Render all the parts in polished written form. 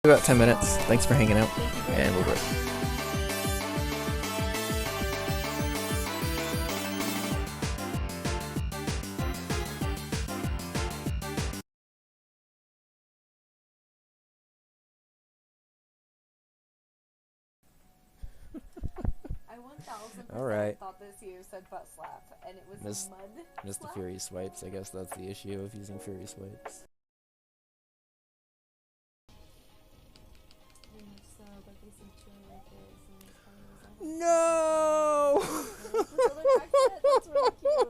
About 10 minutes. Thanks for hanging out, and we'll break. I 1000% Alright. thought this you said butt slap, and it was Miss- mud. Missed the slap? Fury Swipes. I guess that's the issue of using Fury Swipes. No! That's really cute.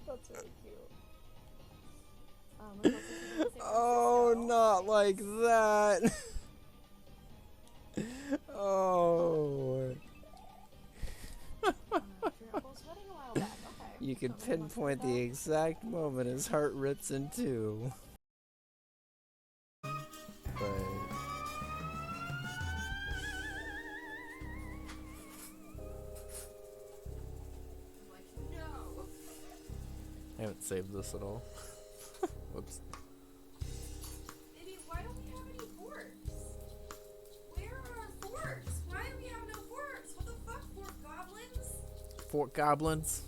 That's really cute. Oh, not like that. Oh. You can pinpoint the exact moment his heart rips in two. But I haven't saved this at all. Whoops. Baby, why don't we have any forks? Where are our forks? Why do we have no forks? What the fuck, fork goblins? Fork goblins?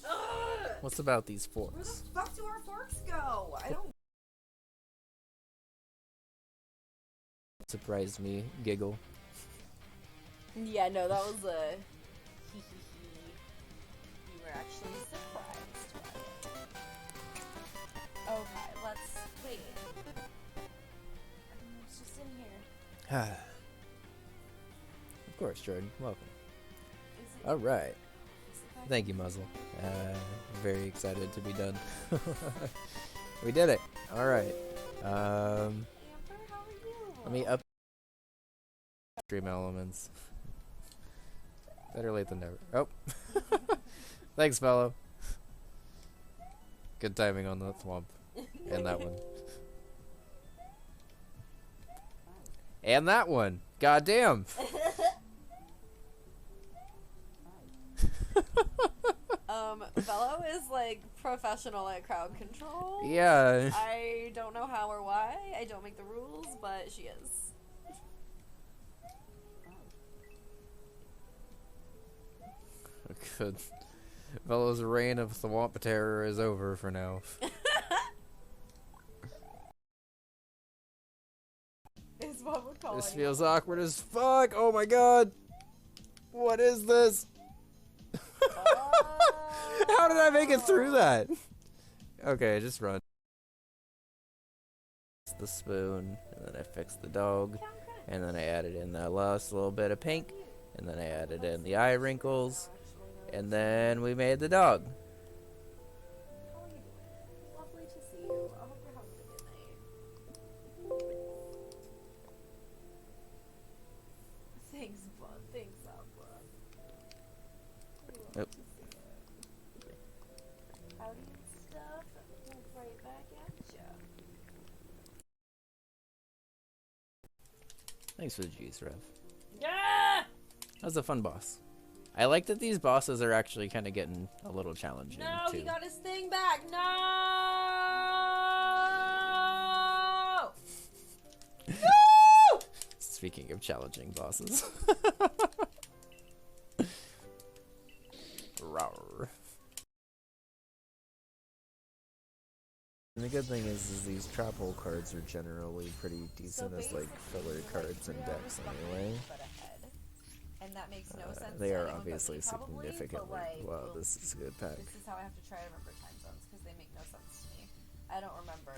Ugh! What's about these Where the forks? fuck do our forks go? I don't. Surprised me. Giggle. Yeah, no, that was a. You were actually surprised by it. Okay, let's wait. It's just in here. Of course, Jordan. Welcome. Is it? Alright. Is it back Thank you, Muzzle. Very excited to be done. We did it. Alright. Amber, how are you? Let me up stream elements. Better late than never. Oh. Thanks, fellow. Good timing on that swamp. And that one. And that one. Goddamn. Bello is like professional at crowd control. Yeah. I don't know how or why. I don't make the rules, but she is. Good. Fellow's reign of swamp terror is over for now. Is what we're calling This it. feels awkward as fuck. Oh my god. What is this? How did I make it through that? Okay, just run. The spoon, and then I fixed the dog, and then I added in that last little bit of pink, and then I added in the eye wrinkles, and then we made the dog. How are you doing? Lovely to see you. I hope you're having a good night. Thanks, bud. Thanks, Alpha. Yep. Howdy and stuff. Move right back at ya. Thanks for the G's, Rev. Yeah! That was a fun boss. I like that these bosses are actually kind of getting a little challenging, No, too. he got his thing back. No! No! Speaking of challenging bosses. Rawr. And the good thing is these trap hole cards are generally pretty decent as like filler cards and decks anyway. And that makes no sense. They to are anyone but obviously me, probably, significantly. but, like, Wow, this is a good pack. This is how I have to try to remember time zones because they make no sense to me. I don't remember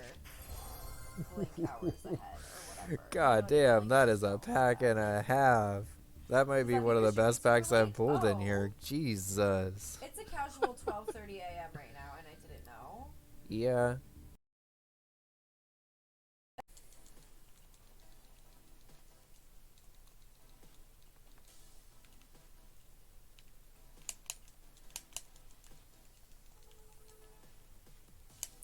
blink hours ahead or whatever. God damn, that is a pack and a half. That might be that one of the because best you were packs I've like, pulled in oh. here. Jesus. It's a casual 12:30 a.m. right now, and I didn't know. Yeah.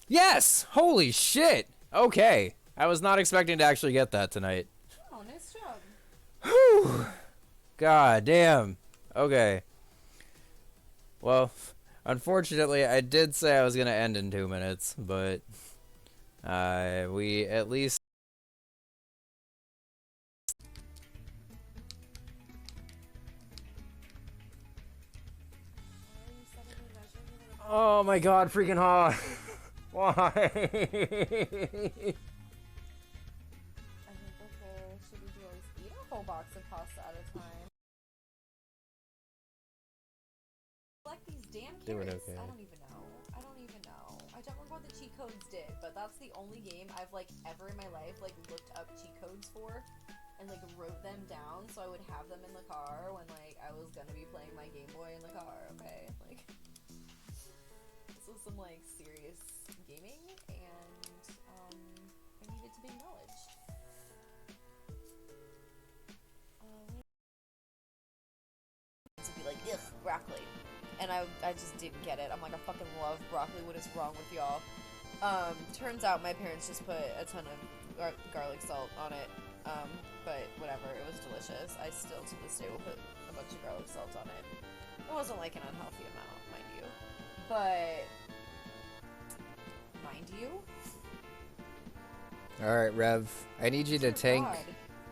Yes! Holy shit! Okay. I was not expecting to actually get that tonight. Oh, nice job. Whew. God damn. Okay. Well, unfortunately, I did say I was going to end in 2 minutes, but we at least Oh my god, freaking hot. Why? I think okay, should we do always eat a whole box of pasta at a time? Like these damn Doing carrots. okay. I don't even know. I don't remember what the cheat codes did, but that's the only game I've like ever in my life like looked up cheat codes for and like wrote them down so I would have them in the car when like I was gonna be playing my Game Boy in the car, okay? Like this was some like serious gaming and I needed to be acknowledged. To be like, ugh, broccoli. And I just didn't get it. I'm like, I fucking love broccoli. What is wrong with y'all? Turns out my parents just put a ton of garlic salt on it. But whatever, it was delicious. I still to this day will put a bunch of garlic salt on it. It wasn't like an unhealthy amount, mind you. But, mind you? Alright, Rev. I need you to Dear tank God.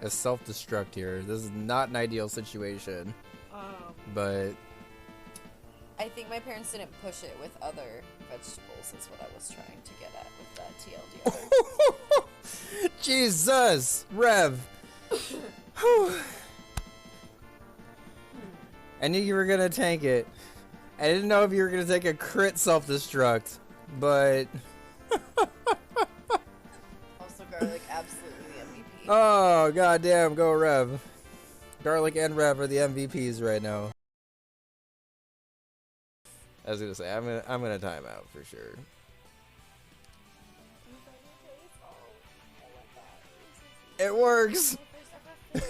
a self-destruct here. This is not an ideal situation. But I think my parents didn't push it with other vegetables is what I was trying to get at with that TLDR. Jesus! Rev! Whew. I knew you were gonna tank it. I didn't know if you were gonna take a crit self-destruct, but... Also garlic, absolutely the MVP. Oh, goddamn, go Rev. Garlic and Rev are the MVPs right now. I was gonna say, I'm gonna time out for sure. It works! Where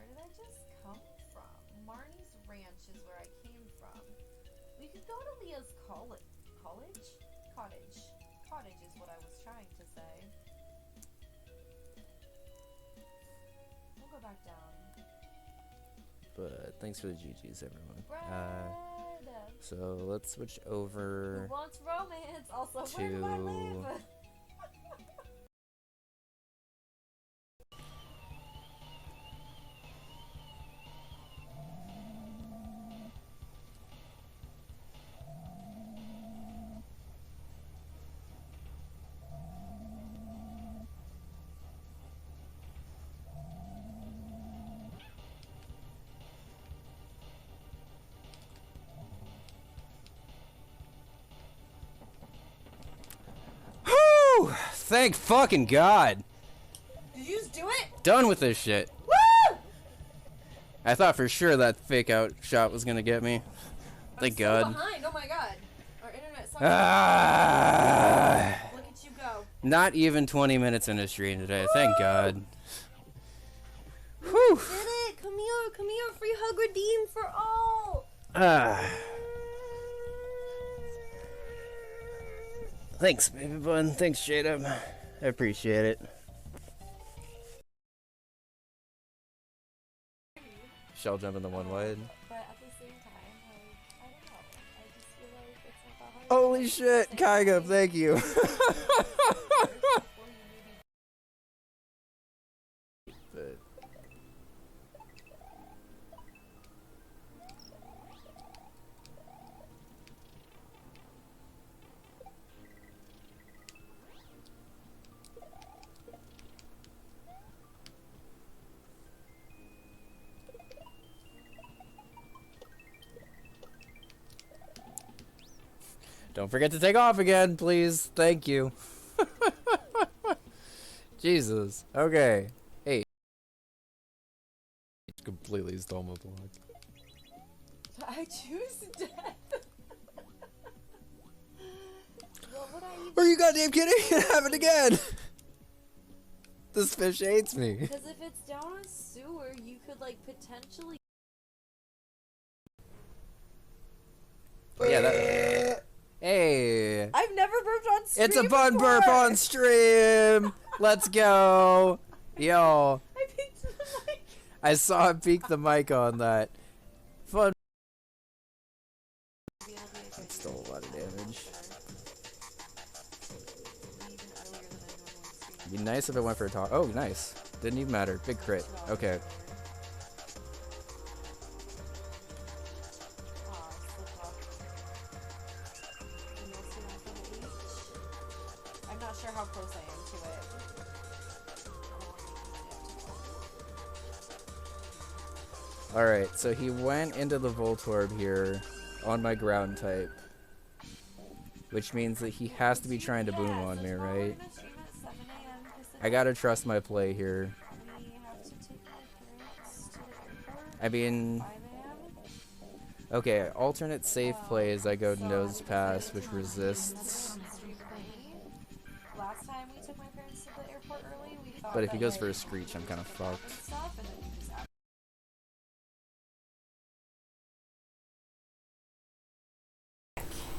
did I just come from? Marnie's Ranch is where I came from. We could go to Leah's cottage? Cottage is what I was trying to say. We'll go back down. But thanks for the GGs, everyone. Bread! So let's switch over Who wants romance? Also, where do I live? Whew! Thank fucking God! Did you just do it? Done with this shit. Woo! I thought for sure that fake out shot was gonna get me. Thank I'm God. so behind. Oh my God. Our internet sucks. Ah! Look at you go. Not even 20 minutes into stream today. Thank God. Whew. Did it? Come here. Come here. Free hug redeemed for all. Ah. Thanks, baby bun. Thanks, J-Dub. I appreciate it. Shell jump in the one wide. But at the same time, like, I don't know. I just feel like it's not that hard. Holy shit, Kaiga, thank you. But don't forget to take off again, please. Thank you. Jesus. Okay. Hey. Completely stole my block. I choose death. What would I even... Are you goddamn kidding? It happened again. This fish hates me. Because if it's down a sewer, you could, like, potentially... Yeah, that... Hey. I've never burped on stream It's a bun before. burp on stream. Let's go. Yo. I peeked the mic. I saw it peek the mic on that. Fun. That stole a lot of damage. Be nice if it went for a talk. Oh, nice. Didn't even matter. Big crit. Okay. I'm not sure how close I am to it. Alright, so he went into the Voltorb here on my ground type. Which means that he has to be trying to boom on me, right? I gotta trust my play here. I mean... Okay, alternate safe plays, I go nose pass, which resists. Last time we took my parents to the airport early, we thought But if he goes for a screech, I'm kind of fucked.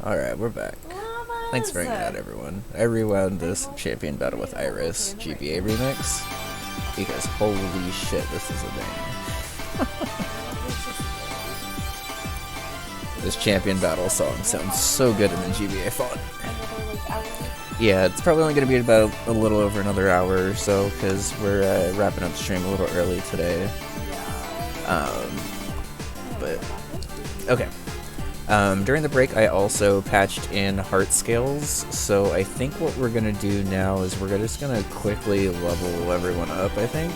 Alright, we're back. Thanks for hanging out, everyone. I rewound this champion battle with Iris GBA remix because holy shit, this is a banger. This champion battle song sounds so good in the GBA font. Yeah, it's probably only going to be about a little over another hour or so because we're wrapping up the stream a little early today. But okay. During the break, I also patched in heart scales, so I think what we're gonna do now is we're just gonna quickly level everyone up, I think.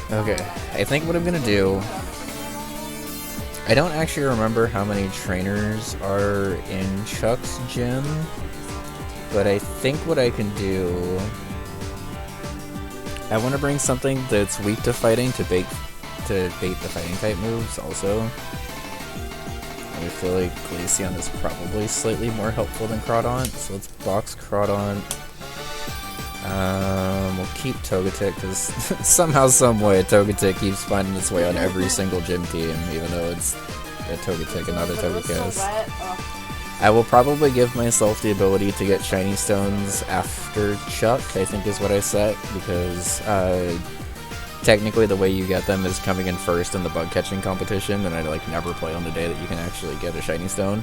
Okay, I think what I'm gonna do... I don't actually remember how many trainers are in Chuck's gym, but I think what I can do... I want to bring something that's weak to fighting to bait the fighting type moves also. I feel like Glaceon is probably slightly more helpful than Crawdaunt, so let's box Crawdaunt. We'll keep Togetic, because somehow, someway, Togetic keeps finding its way on every single gym team, even though it's a Togetic and not a Togekiss. I will probably give myself the ability to get Shiny Stones after Chuck, I think is what I set, because technically the way you get them is coming in first in the bug catching competition, and I never play on the day that you can actually get a Shiny Stone.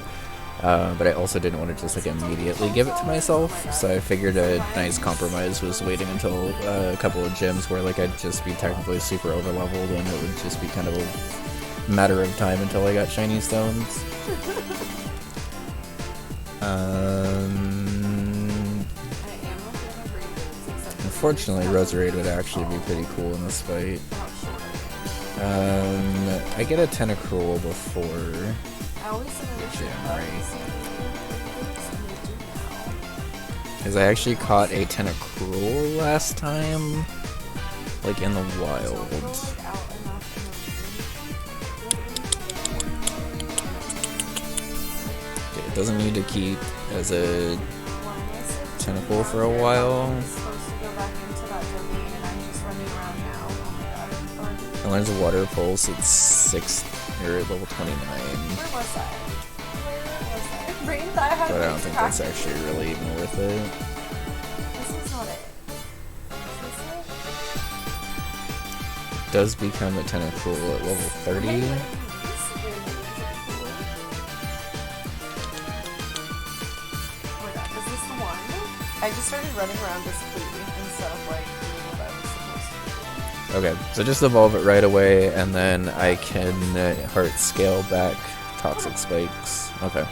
But I also didn't want to just immediately give it to myself, so I figured a nice compromise was waiting until a couple of gyms where I'd just be technically super overleveled and it would just be kind of a matter of time until I got Shiny Stones. Unfortunately, Roserade would actually be pretty cool in this fight. I get a Tentacruel before... Because I actually caught a Tentacruel last time, in the wild. Okay, it doesn't need to keep as a Tentacle for a while. And there's a Water Pulse at 6 or level 29. But I don't think that's actually really even worth it. This is not it. It does become a Tentacruel at level 30. Oh my god, is this the one? I just started running around this Clee instead of doing what I was supposed to do. Okay, so just evolve it right away, and then I can heart scale back Toxic Spikes. Okay.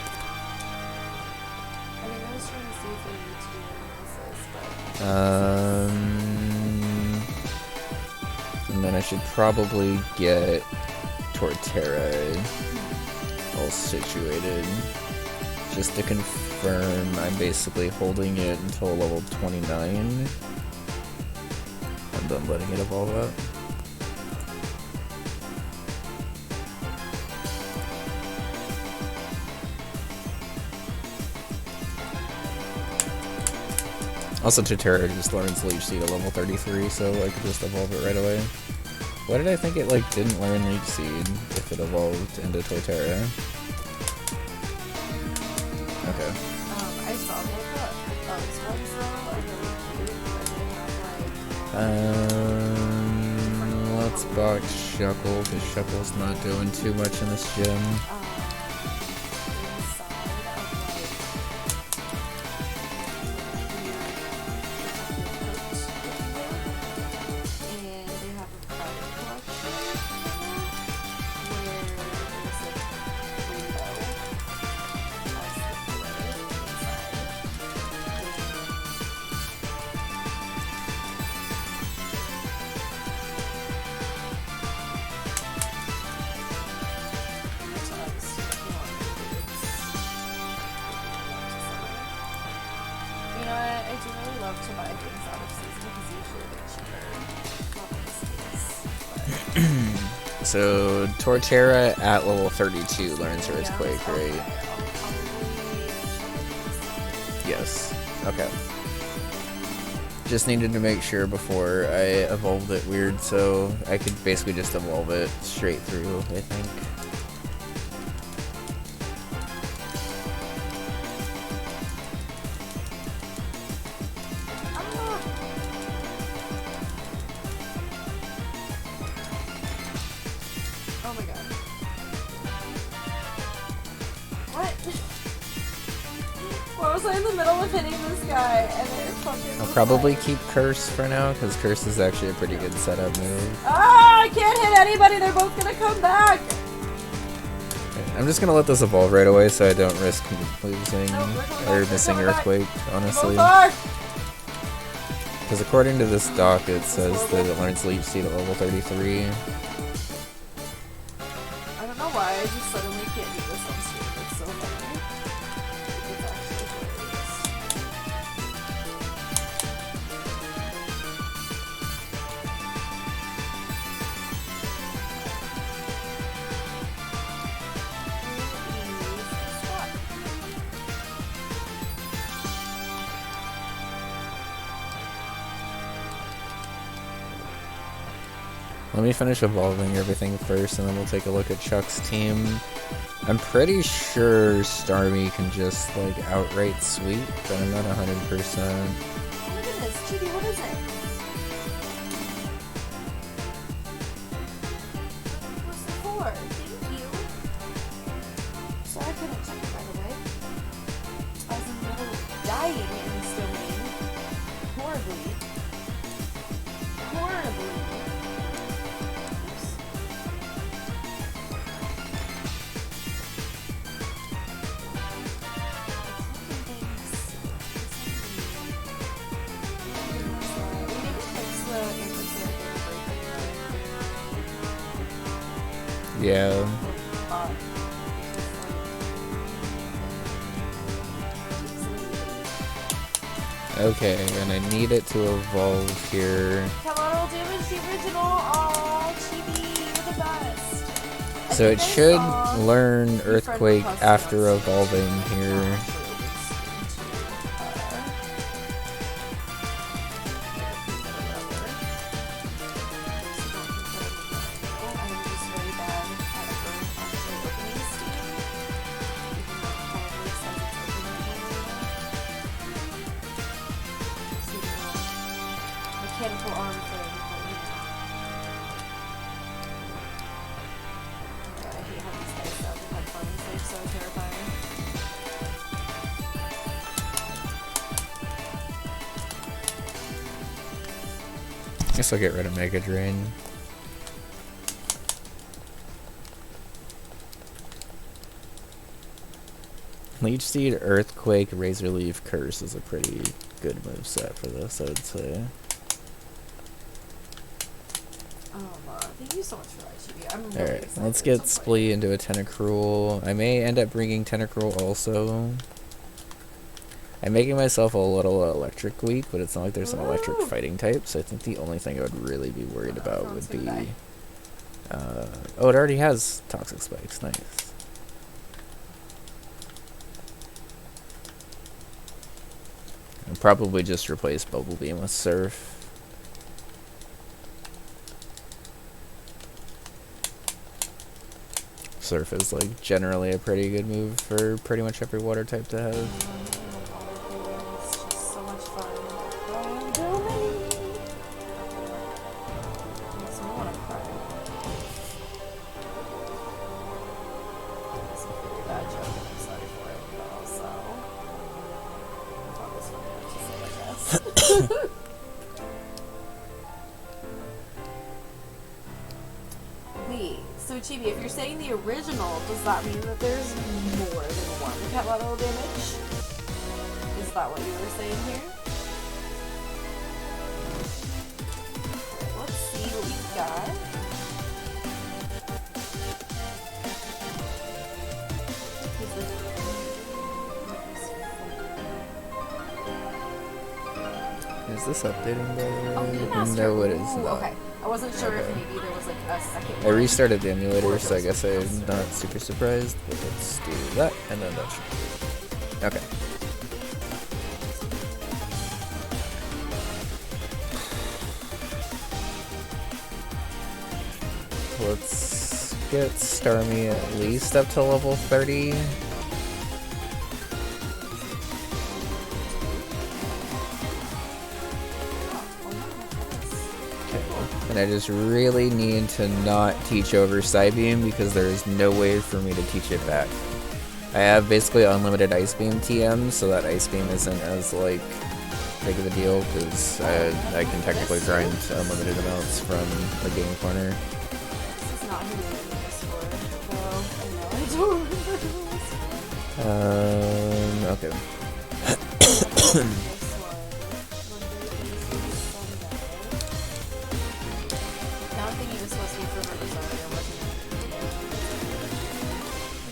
And then I should probably get Torterra all situated. Just to confirm, I'm basically holding it until level 29. And then letting it evolve up. Also, Torterra just learns Leech Seed at level 33, so I could just evolve it right away. Why did I think it, didn't learn Leech Seed if it evolved into Torterra? Okay. I saw those ones though, are really cute, but they have Let's box Shuckle, because Shuckle's not doing too much in this gym. So, Torterra at level 32 learns Earthquake, right? Yes. Okay. Just needed to make sure before I evolved it weird, so I could basically just evolve it straight through, I think. Probably keep Curse for now, because Curse is actually a pretty good setup move. Ah, I can't hit anybody, they're both gonna come back! Okay, I'm just gonna let this evolve right away so I don't risk losing or missing Earthquake, honestly. Because according to this doc, it says that it learns Leaf Seed at level 33. I don't know why, I just suddenly can't do this on stream, it's so funny. It's actually hilarious. Let me finish evolving everything first, and then we'll take a look at Chuck's team. I'm pretty sure Starmie can just, like, outright sweep, but I'm not 100%. Oh my goodness, Chibi, what is it? What's the for? Thank you. Sorry I couldn't check it right away. I was in the middle of dying in this domain. Horribly. Horribly. Yeah. Okay, and I need it to evolve here. Come on, I'll damage the original. Aw, Chibi, you're the best. So it should learn Earthquake after evolving here. Guess I'll get rid of Mega Drain. Leech Seed, Earthquake, Razor Leaf, Curse is a pretty good moveset for this, I would say. Thank you so much for that, Chibi. I'm really Alright, excited. let's get Splee into a Tentacruel. I may end up bringing Tentacruel also. I'm making myself a little electric weak, but it's not like there's an electric fighting type, so I think the only thing I would really be worried about would be... oh, it already has Toxic Spikes, nice. I'll probably just replace Bubble Beam with Surf. Surf is like generally a pretty good move for pretty much every water type to have. It's just so much fun. Wait, so Chibi, if you're saying the original, does that mean that there's more than one cat lateral damage? Is that what you were saying here? Okay, let's see what we got. Is this updating by the way? Oh, No, it is not. Okay, I wasn't sure if maybe there was like a second I one. restarted the emulator, so I guess I'm not super surprised. But let's do that, and then that should be okay. Let's get Starmie at least up to level 30. And I just really need to not teach over Psybeam because there is no way for me to teach it back. I have basically unlimited Ice Beam TM, so that Ice Beam isn't as like big of a deal because I can technically grind unlimited amounts from the game corner. This is not who we made this for, though. I know I don't remember this. Okay. Now I'm thinking this must be for Rosario, wasn't it?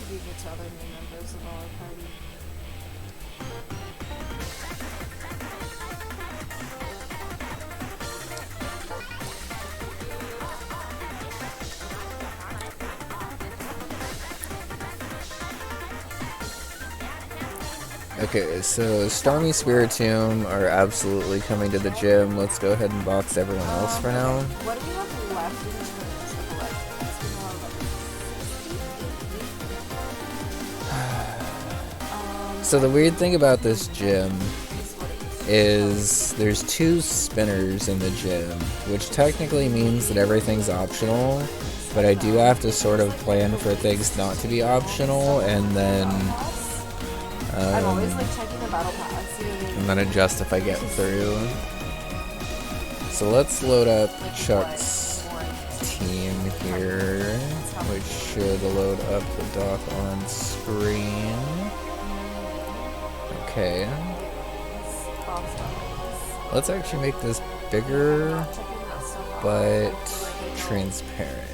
Maybe give it to other new members of our party. Okay, so Stormy Spiritomb are absolutely coming to the gym. Let's go ahead and box everyone else for now. What do we have left in terms of elections? So the weird thing about this gym is there's 2 spinners in the gym, which technically means that everything's optional, but I do have to sort of plan for things not to be optional, and then I'm always like checking the battle pass. and then adjust if I get through. So let's load up Chuck's team here, which should load up the doc on screen. Okay. Let's actually make this bigger, but transparent.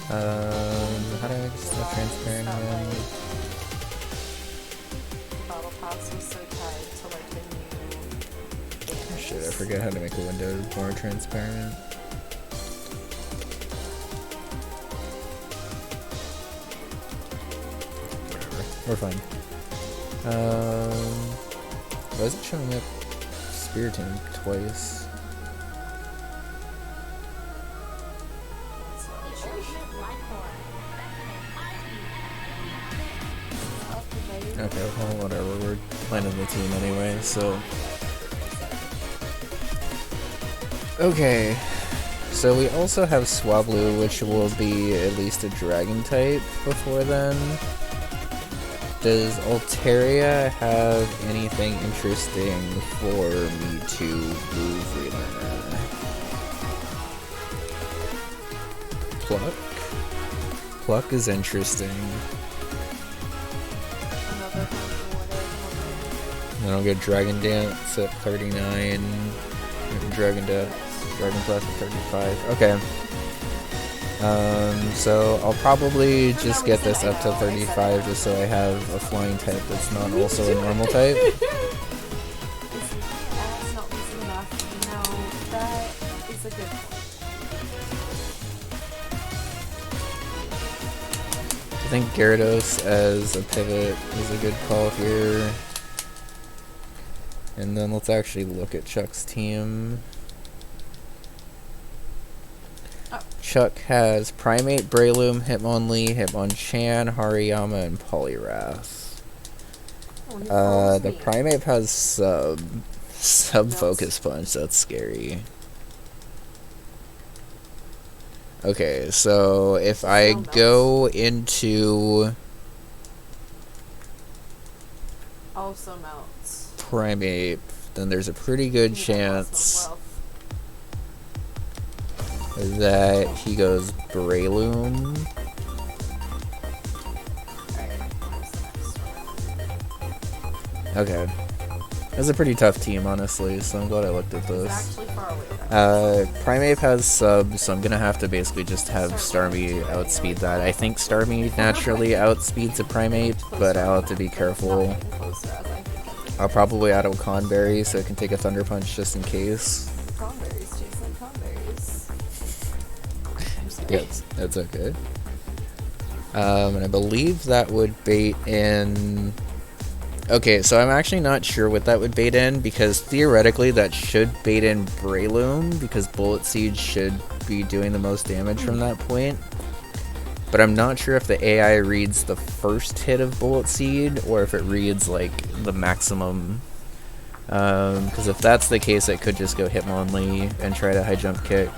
How do I make stuff transparent again? Battle pass was so tied to like the new banners. Shit, I forget how to make a window more transparent. Whatever, we're fine. Why is it showing up Spiritomb twice? Okay, well, whatever. We're planning the team anyway, so. Okay. So we also have Swablu, which will be at least a dragon type before then. Does Altaria have anything interesting for me to move relearner? Pluck? Pluck is interesting. Then I'll get Dragon Dance at 39, Dragon Blast at 35. Okay. So I'll probably just get this up to 35 just so I have a flying type that's not also a normal type. That's not easy enough. No, that is a good point. I think Gyarados as a pivot is a good call here. And then let's actually look at Chuck's team. Chuck has Primate, Breloom, Hitmonlee, Hitmonchan, Hariyama, and Poliwrath. The Primate has sub Focus Punch, that's scary. Okay, so if I go into also melts. Primeape, then there's a pretty good chance that he goes Breloom. Okay. That's a pretty tough team, honestly, so I'm glad I looked at this. Primeape has sub, so I'm gonna have to basically just have Starmie outspeed that. I think Starmie naturally outspeeds a Primeape, but I'll have to be careful. I'll probably auto Conberry so it can take a Thunder Punch just in case. Conberries, Jason, Conberries. Yes, that's okay. And I believe that would bait in... Okay, so I'm actually not sure what that would bait in, because theoretically that should bait in Breloom, because Bullet Seed should be doing the most damage from that point. But I'm not sure if the AI reads the first hit of Bullet Seed, or if it reads, like, the maximum. Because if that's the case, it could just go Hitmonlee and try to high jump kick.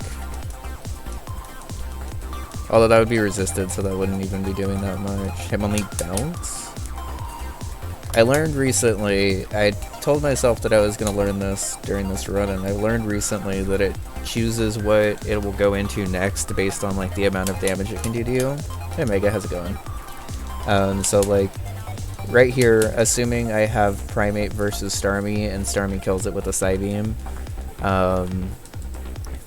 Although that would be resisted, so that wouldn't even be doing that much. Hitmonlee bounce? I learned recently, I told myself that I was going to learn this during this run, and I learned recently that it chooses what it will go into next based on, like, the amount of damage it can do to you. Hey Mega, how's it going? So, like, right here, assuming I have Primeape versus Starmie, and Starmie kills it with a Psybeam,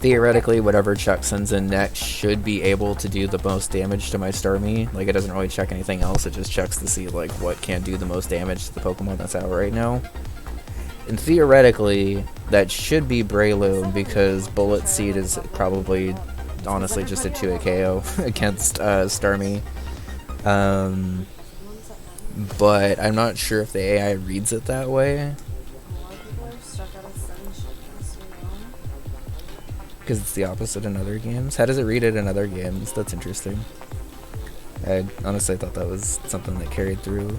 theoretically, whatever Chuck sends in next should be able to do the most damage to my Starmie. Like, it doesn't really check anything else, it just checks to see, like, what can do the most damage to the Pokemon that's out right now. And theoretically, that should be Breloom, because Bullet Seed is probably, honestly, just a 2-hit KO against Starmie. But I'm not sure if the AI reads it that way. Because it's the opposite in other games. How does it read it in other games? That's interesting. I honestly thought that was something that carried through.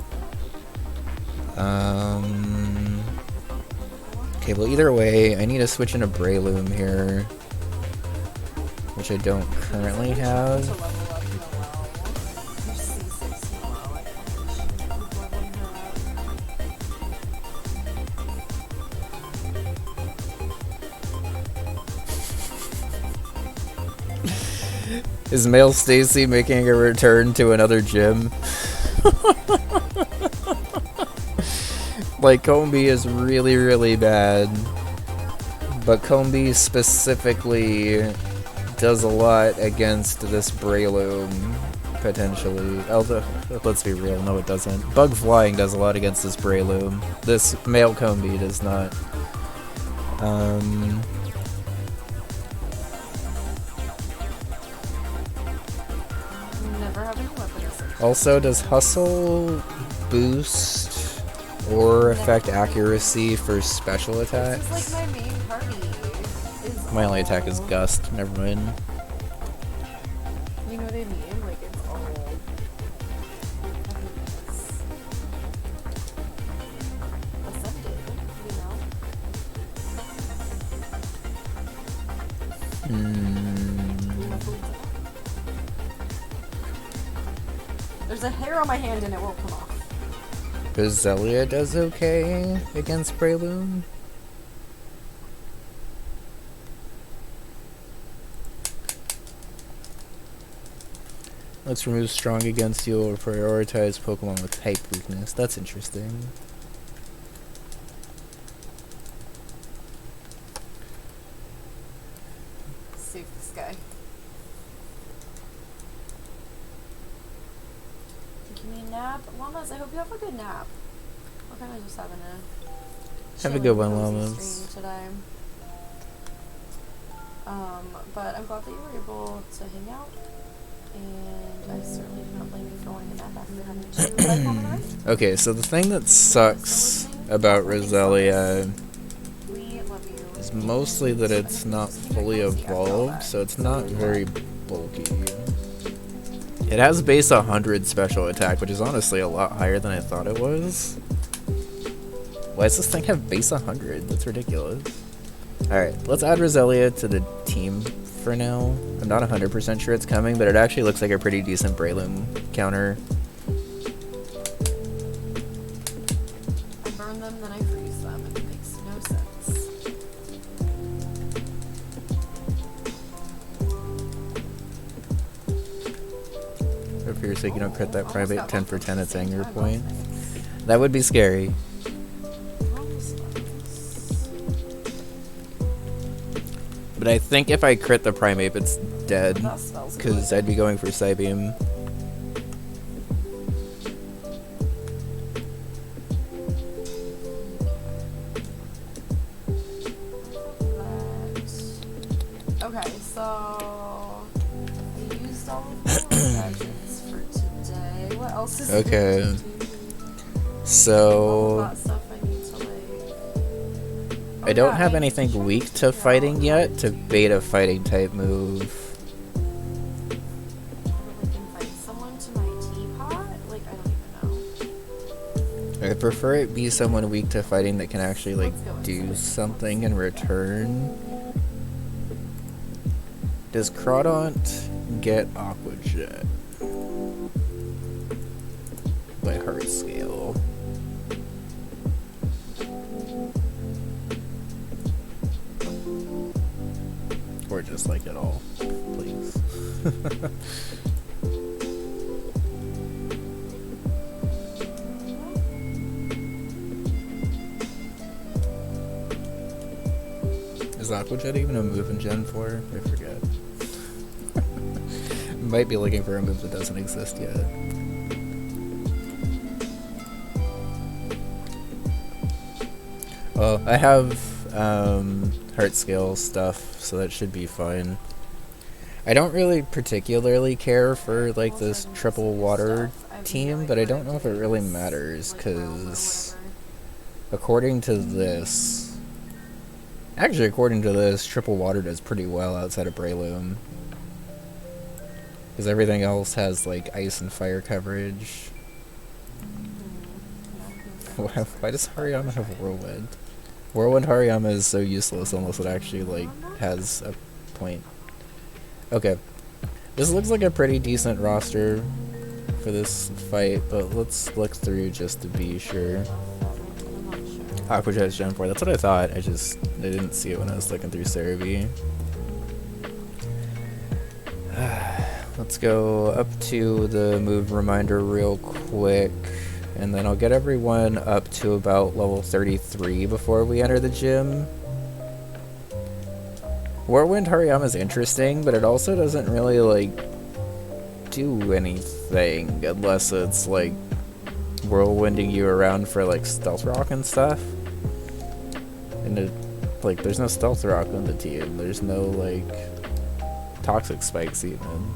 Okay, well either way, I need to switch into Breloom here, which I don't currently have. Is male Stacy making a return to another gym? Like, Combi is really, really bad. But Combi specifically does a lot against this Breloom, potentially. Although, let's be real, no it doesn't. Bug Flying does a lot against this Breloom. This male Combi does not. Also, does Hustle boost or affect accuracy for special attacks? This is like my main party. My only attack is Gust, never mind. You know what I mean? Like, it's all... ascended, you know? There's a hair on my hand and it won't come off. Roselia does okay against Breloom. Let's remove strong against you or prioritize Pokemon with type weakness. That's interesting. Save this guy. Give me a nap. Llamas, I hope you have a good nap. We're kind of just having a... Have a good one, Llamas. Today. But I'm glad that you were able to hang out. And I certainly do not blame you for wanting a nap after having to... Okay, so the thing that sucks about Roselia is mostly that it's not fully evolved, so it's not very bulky. It has base 100 special attack, which is honestly a lot higher than I thought it was. Why does this thing have base 100? That's ridiculous. Alright, let's add Roselia to the team for now. I'm not 100% sure it's coming, but it actually looks like a pretty decent Breloom counter. I them, then I freeze them, and it makes no sense. If you're saying you don't crit that primate 10 for 10, it's anger point. That would be scary. But I think if I crit the primate, it's dead. Because I'd be going for Psybeam. Okay, so I used all of the gadgets for today. What else is okay. there to do? So All that stuff I need to like. I don't have anything weak to fighting yet to bait a fighting type move. I can fight someone to my teapot? Like I don't even know. I prefer it be someone weak to fighting that can actually like do something in return. Does Crawdaunt get Aqua Jet? By heart scale. Or just like it all, please. Is Aqua Jet even a move in Gen 4? I forget. Might be looking for a move that doesn't exist yet. Well, I have heart scale stuff, so that should be fine. I don't really particularly care for like this triple water team, but I don't know if it really matters, because according to this, triple water does pretty well outside of Breloom. Because everything else has like ice and fire coverage. Why does Hariyama have Whirlwind? Whirlwind Hariyama is so useless unless it actually like has a point. Okay. This looks like a pretty decent roster for this fight, but let's look through just to be sure. Aqua Jet's Gen 4, that's what I thought. I didn't see it when I was looking through Cerebi. Let's go up to the move reminder real quick, and then I'll get everyone up to about level 33 before we enter the gym. Whirlwind Hariyama is interesting, but it also doesn't really like do anything unless it's like whirlwinding you around for like Stealth Rock and stuff. And like there's no Stealth Rock on the team. There's no like Toxic Spikes even.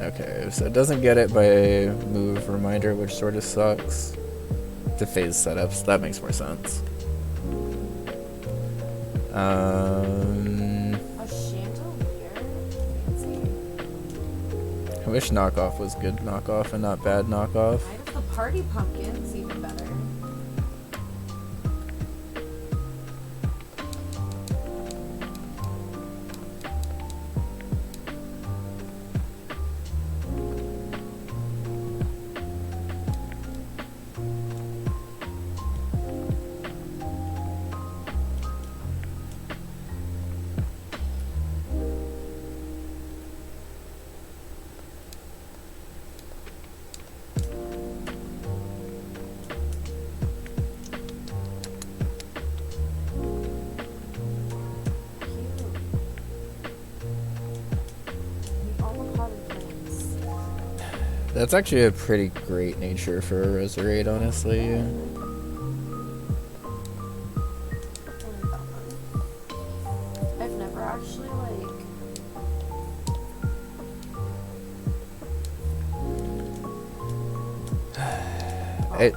Okay, so it doesn't get it by move reminder, which sort of sucks. The phase setups, that makes more sense. A chandelier? I wish knockoff was good knockoff and not bad knockoff. The party pumpkin's even better. That's actually a pretty great nature for a Roserade, honestly. I've never actually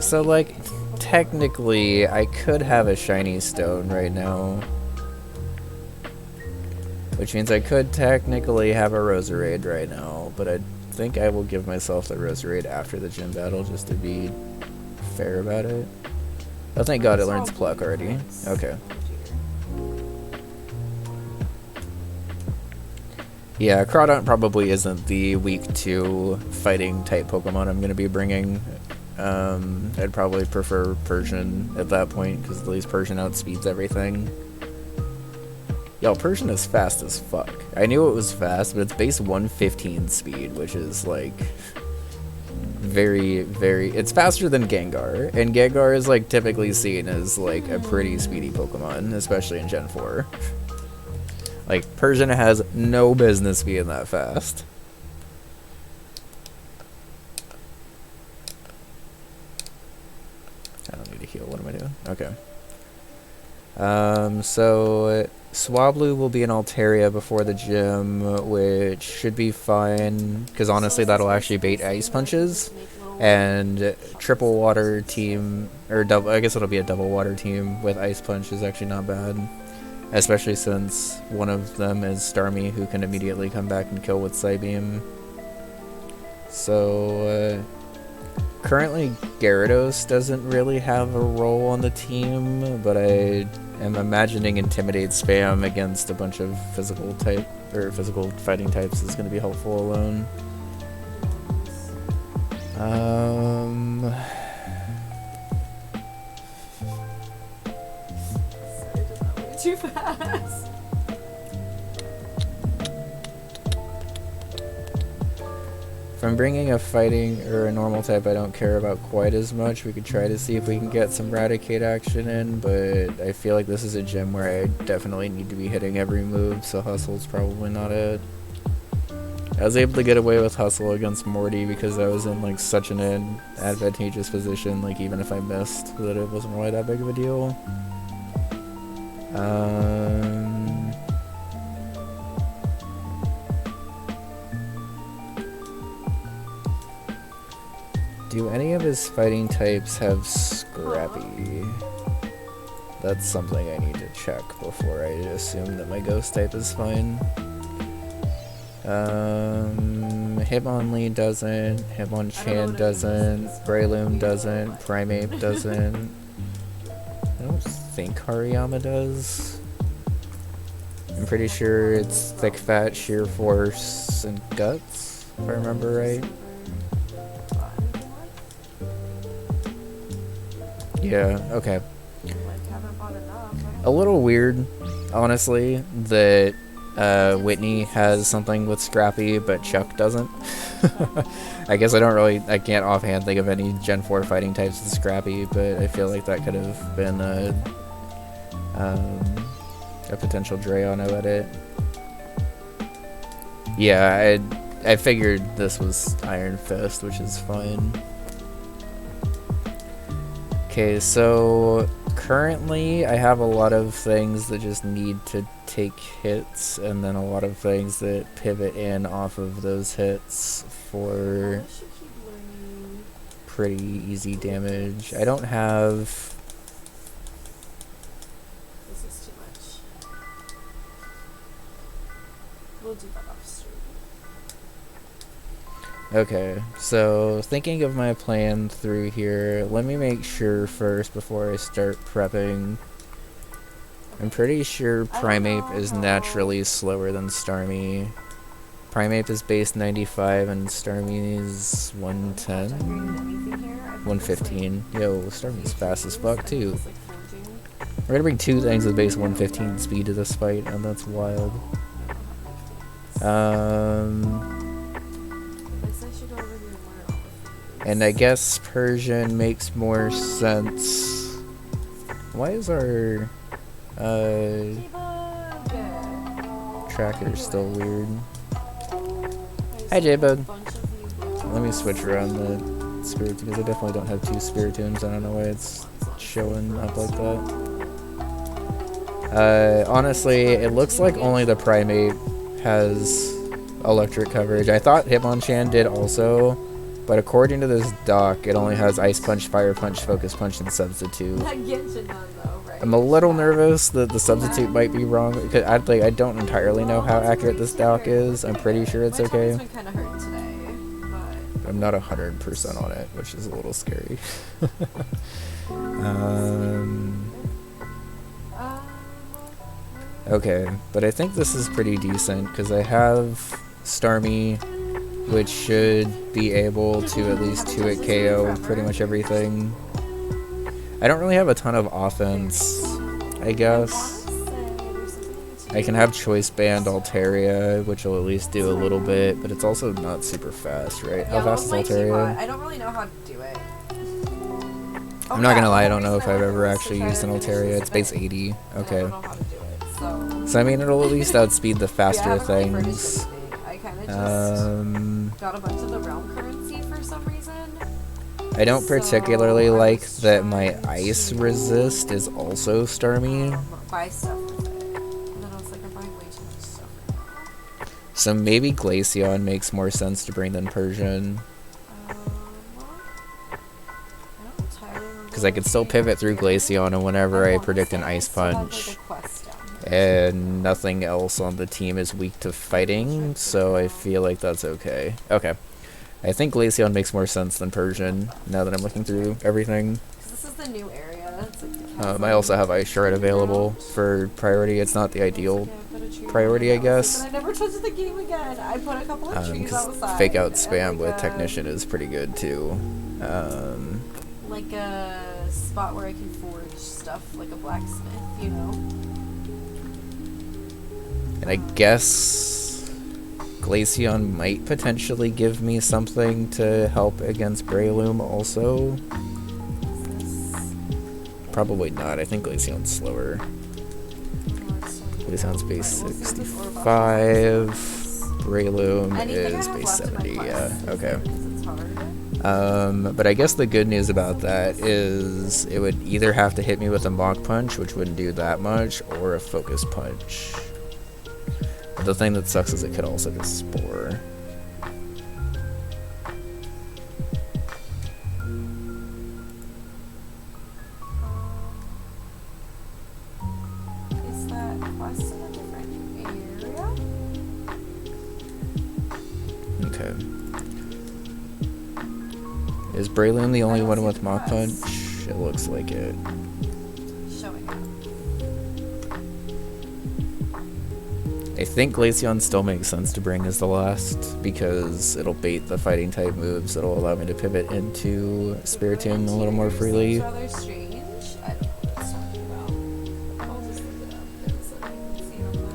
So like, technically, I could have a shiny stone right now. Which means I could technically have a Roserade right now, but I think I will give myself the Roserade after the gym battle just to be fair about it. Oh, thank God it learns Pluck already. Okay. Yeah, Crawdaunt probably isn't the weak 2 fighting type Pokemon I'm going to be bringing. I'd probably prefer Persian at that point, because at least Persian outspeeds everything. Yo, Persian is fast as fuck. I knew it was fast, but it's base 115 speed, which is like very, very... It's faster than Gengar, and Gengar is like typically seen as like a pretty speedy Pokemon, especially in Gen 4. Like, Persian has no business being that fast. I don't need to heal. What am I doing? Okay. So Swablu will be in Altaria before the gym, which should be fine, because honestly that'll actually bait Ice Punches. And triple water team, or double, I guess it'll be a double water team with Ice Punch is actually not bad. Especially since one of them is Starmie, who can immediately come back and kill with Psybeam. So, currently Gyarados doesn't really have a role on the team, but I am imagining Intimidate spam against a bunch of physical fighting types is going to be helpful alone. Too fast. If I'm bringing a fighting or a normal type I don't care about quite as much, we could try to see if we can get some Raticate action in, but I feel like this is a gym where I definitely need to be hitting every move, so Hustle's probably not it. I was able to get away with Hustle against Morty because I was in like such an advantageous position, like even if I missed, that it wasn't really that big of a deal. Do any of his fighting types have Scrappy? That's something I need to check before I assume that my ghost type is fine. Hitmonlee doesn't, Hitmonchan doesn't, Breloom doesn't, Primeape doesn't. I don't think Hariyama does. I'm pretty sure it's Thick Fat, Sheer Force, and Guts, if I remember right. Yeah, okay. A little weird, honestly, that Whitney has something with Scrappy, but Chuck doesn't. I guess I can't offhand think of any Gen 4 fighting types with Scrappy, but I feel like that could have been a potential Drayono edit. Yeah, I figured this was Iron Fist, which is fine. Okay, so currently I have a lot of things that just need to take hits, and then a lot of things that pivot in off of those hits for pretty easy damage. I don't have... This is too much. We'll do that off stream. Okay, so thinking of my plan through here, let me make sure first before I start prepping. I'm pretty sure Primeape is naturally slower than Starmie. Primeape is base 95 and Starmie is 110? 115. Yo, Starmie's fast as fuck too. We're gonna bring two things with base 115 speed to this fight, and that's wild. And I guess Persian makes more sense. Why is our tracker still weird? Hi J-Bug. Let me switch around the Spiritomb, because I definitely don't have two Spiritombs. I don't know why it's showing up like that. Honestly, it looks like only the Primeape has electric coverage. I thought Hitmonchan did also, but according to this doc, it only has Ice Punch, Fire Punch, Focus Punch, and Substitute. I'm a little nervous that the Substitute might be wrong, because I don't entirely know how accurate this doc is. I'm pretty sure it's okay. I'm not 100% on it, which is a little scary. Okay, but I think this is pretty decent because I have Starmie, which should be able to at least 2-hit KO pretty much everything. I don't really have a ton of offense, I guess. I can have Choice Band Altaria, which will at least do a little bit, but it's also not super fast, right? How fast is Altaria? I don't really know how to do it. I'm not gonna lie, I don't know if I've ever actually used an Altaria. It's base 80. Okay. I don't know how to do it, so I mean, it'll at least outspeed the faster things. I kind of just got a bunch of the realm currency for some reason. I don't particularly like that my ice resist is also Starmie. Buy stuff with it. And then I was like, I'm buying way too much stuff right now. So maybe Glaceon makes more sense to bring than Persian. Because I could still pivot through Glaceon and whenever I predict an Ice Punch. And nothing else on the team is weak to fighting, so I feel like that's okay. Okay. I think Glaceon makes more sense than Persian, now that I'm looking through everything. This is the new area. It's like I also have Ice Shard available for priority. It's not the ideal priority, I guess. I never touched the game again. I put a couple of trees outside. Fake out spam with Technician is pretty good, too. Like a spot where I can forge stuff, like a blacksmith, you know? And I guess Glaceon might potentially give me something to help against Breloom also. Probably not. I think Glaceon's slower. Glaceon's base 65. Breloom is base 70. Yeah, okay. But I guess the good news about that is it would either have to hit me with a Mach Punch, which wouldn't do that much, or a Focus Punch. But the thing that sucks is it could also just Spore. Is that quest in a different area? Okay. Is Breloom the only one with Mach Punch? It looks like it. Showing up. I think Glaceon still makes sense to bring as the last, because it'll bait the fighting type moves that'll allow me to pivot into Spiritomb a little more freely. Rather strange. I don't know what it's talking about. I'll just look it up so that I can see it on that.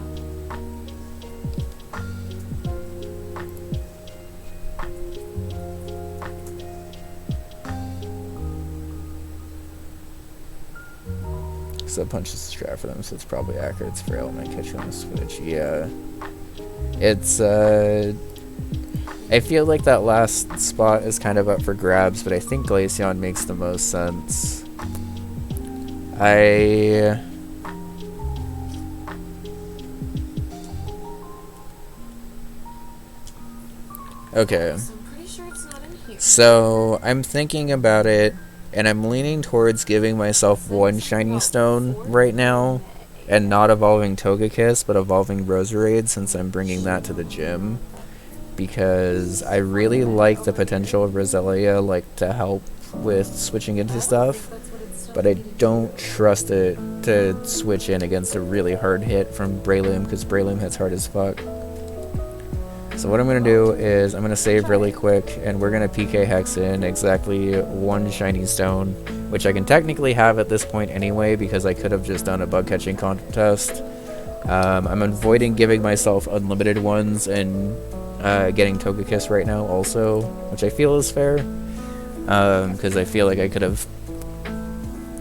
Sub Punch is a strat for them, so it's probably accurate. It's frail, and I catch you on the switch. Yeah. It's, I feel like that last spot is kind of up for grabs, but I think Glaceon makes the most sense. Okay. So I'm pretty sure it's not in here. So, I'm thinking about it, and I'm leaning towards giving myself one shiny stone right now, and not evolving Togekiss, but evolving Roserade since I'm bringing that to the gym. Because I really like the potential of Roselia, like, to help with switching into stuff, but I don't trust it to switch in against a really hard hit from Breloom, because Breloom hits hard as fuck. So what I'm going to do is I'm going to save really quick, and we're going to PK Hex in exactly one shiny stone, which I can technically have at this point anyway, because I could have just done a bug catching contest. I'm avoiding giving myself unlimited ones and getting Togekiss right now also, which I feel is fair, because I feel like I could have...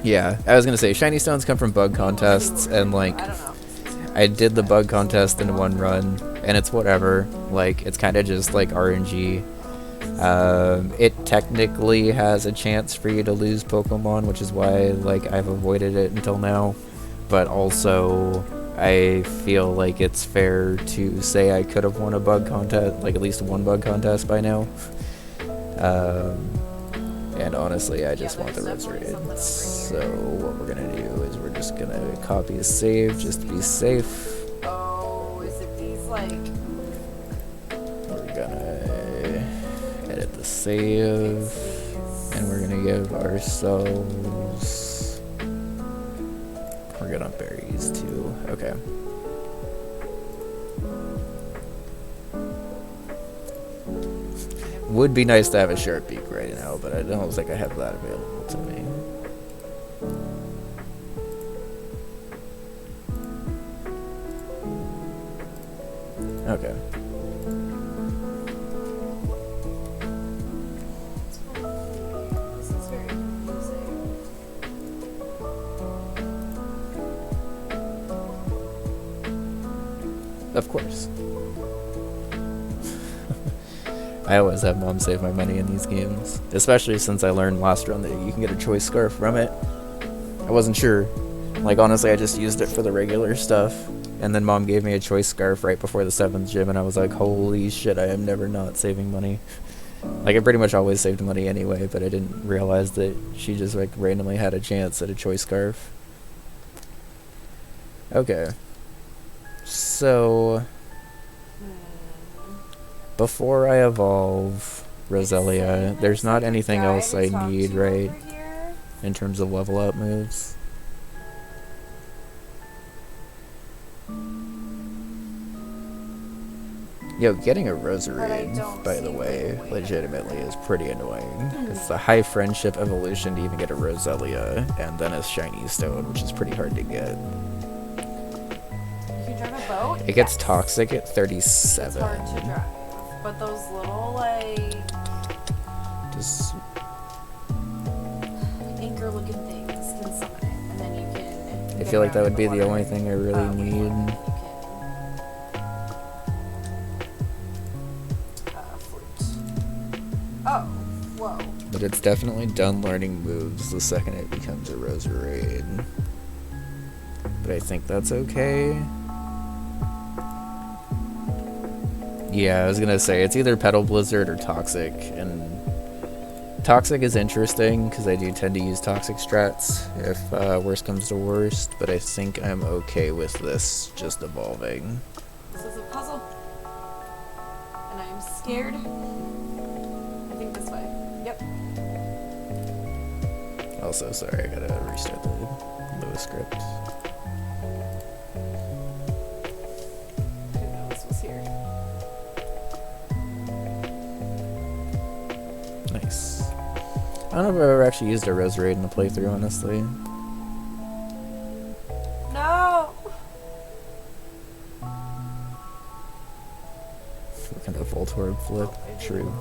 Yeah, I was going to say, shiny stones come from bug contests, and like, I did the bug contest in one run, and it's whatever. Like, it's kind of just like RNG. It technically has a chance for you to lose Pokemon, which is why, like, I've avoided it until now. But also, I feel like it's fair to say I could have won a bug contest, like at least one bug contest by now. And honestly, I just want the Roserade. So what we're gonna do is we're just gonna copy a save just to be safe. Oh, is it these like... We're gonna edit the save, and we're gonna give ourselves... We're good on berries too. Okay. Would be nice to have a sharp beak right now, but I don't think I have that available to me. Okay. This is very confusing. Of course. I always have Mom save my money in these games, especially since I learned last run that you can get a choice scarf from it. I wasn't sure. Like, honestly, I just used it for the regular stuff, and then Mom gave me a choice scarf right before the 7th gym, and I was like, holy shit, I am never not saving money. Like, I pretty much always saved money anyway, but I didn't realize that she just, like, randomly had a chance at a choice scarf. Okay. So... before I evolve Roselia, there's not anything else I need, right? In terms of level up moves. Yo, getting a Roserade, by the way, legitimately is pretty annoying. It's a high friendship evolution to even get a Roselia, and then a shiny stone, which is pretty hard to get. You can drive a boat? It gets toxic at 37. It's hard to drive. But those little, like... just... anchor-looking things can summon it, and then you can... I feel like that would be the only thing I really need. Oh, whoa. But it's definitely done learning moves the second it becomes a Roserade. But I think that's okay. Yeah, I was gonna say, it's either Petal Blizzard or Toxic, and Toxic is interesting, because I do tend to use Toxic strats if worst comes to worst, but I think I'm okay with this just evolving. This is a puzzle, and I'm scared. I think this way. Yep. Also, sorry, I gotta restart the Lewis script. I didn't know this was here. Nice. I don't know if I've ever actually used a Roserade in the playthrough, honestly. No! What kind of Voltorb flip? True.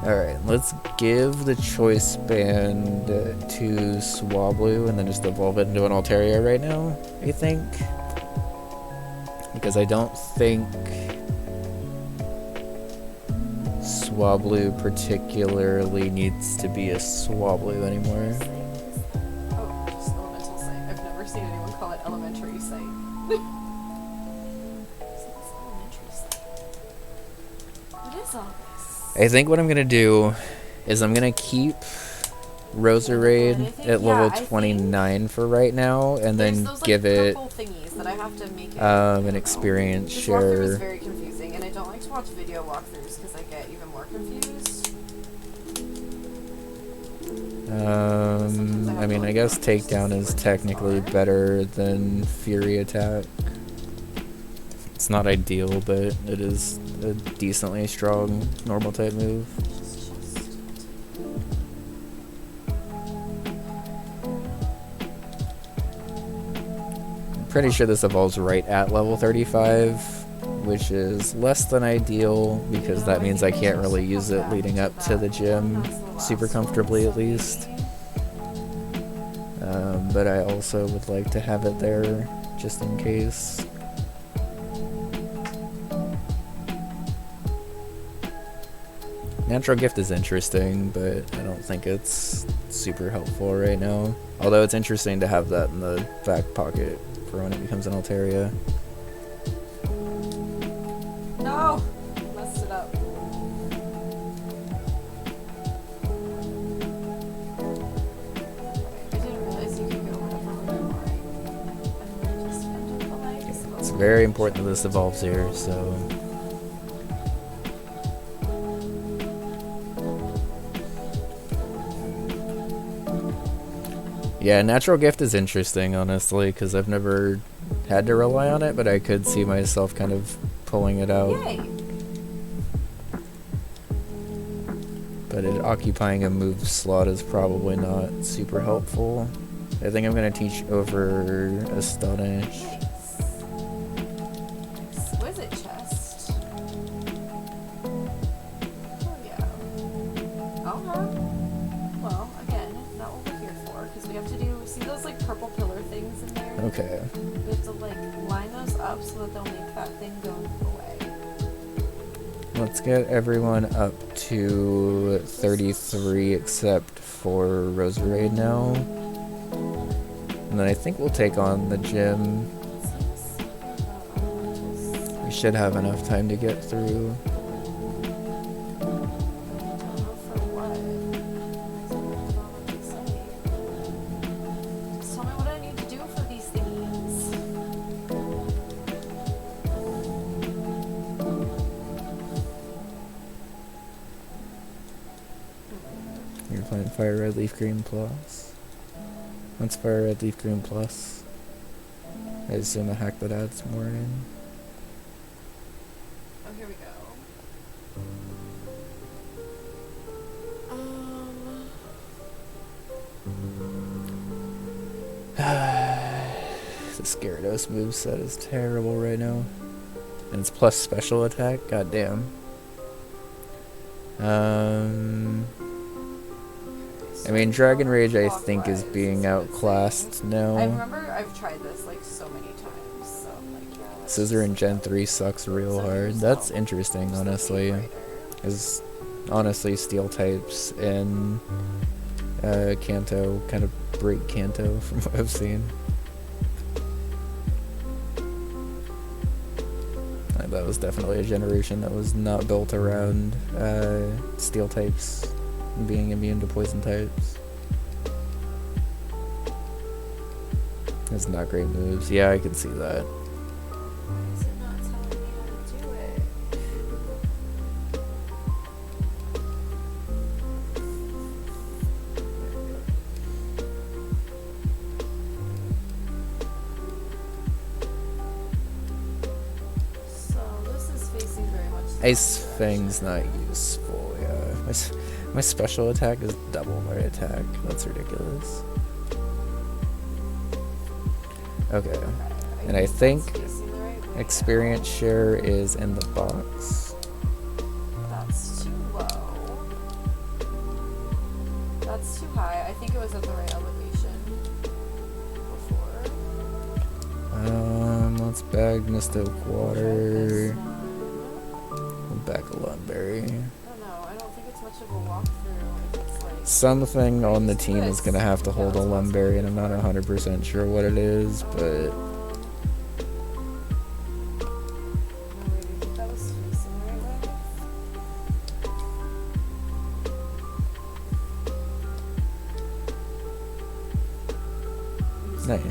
Alright, let's give the Choice Band to Swablu and then just evolve it into an Altaria right now, I think. Because I don't think Swablu particularly needs to be a Swablu anymore. Oh, just elemental sight. I've never seen anyone call it elementary sight. What is all this? I think what I'm gonna do is I'm gonna keep Roserade at level 29 for right now, and then those, like, give it that I have to make an experience this share. walkthrough is very confusing, and I don't like to watch video walkthroughs because I get even more confused. I mean, I guess Takedown is technically better than Fury Attack. It's not ideal, but it is a decently strong normal type move. I'm pretty sure this evolves right at level 35, which is less than ideal because that means I can't really use it leading up to the gym super comfortably, at least. But I also would like to have it there just in case. Natural Gift is interesting, but I don't think it's super helpful right now. Although it's interesting to have that in the back pocket for when it becomes an Altaria. No! Messed it up. I didn't realize you could go whenever you want. It's very important that this evolves here, so... Yeah, natural gift is interesting, honestly, because I've never had to rely on it, but I could see myself kind of pulling it out. Yay! But occupying a move slot is probably not super helpful. I think I'm going to teach over Astonish. Nice. What is it, chest? Oh, yeah. Well, again, not what we're here for, because we have to do, see those, like, purple pillar things in there? Okay. We have to, like, line those up so that they'll make that thing go away. Let's get everyone up to 33 except for Roserade now. And then I think we'll take on the gym. We should have enough time to get through. Just tell me what I need to do for these things. You're playing Fire Red Leaf Green Plus. What's Fire Red Leaf Green Plus? I assume a hack that adds more in. Oh, here we go. The Gyarados moveset is terrible right now. And it's plus special attack? God damn. I mean, Dragon Rage, I think, is being outclassed now. I remember I've tried this, like, so many times, so I'm like, yeah. Scissor in Gen 3 sucks real hard. That's interesting, honestly. Because, honestly, Steel types in Kanto kind of break Kanto from what I've seen. That was definitely a generation that was not built around Steel types being immune to poison types. It's not great moves. Yeah, I can see that. Why is it not telling me how to do it? So this is facing very much the Ice opposite Fang's direction. not useful, yeah. My special attack is double my attack. That's ridiculous. Okay. And I think It's facing the right way experience now. share is in the box. That's too low. That's too high. I think it was at the right elevation before. Let's bag Mystic Water. This one. Back a Lunberry. I don't know. I don't think it's much of a walkthrough if it's like. Something on the team is gonna have to hold a Lunberry, and I'm not 100% sure what it is, but No, wait, I think that was facing the right way. I'm just going Nice. to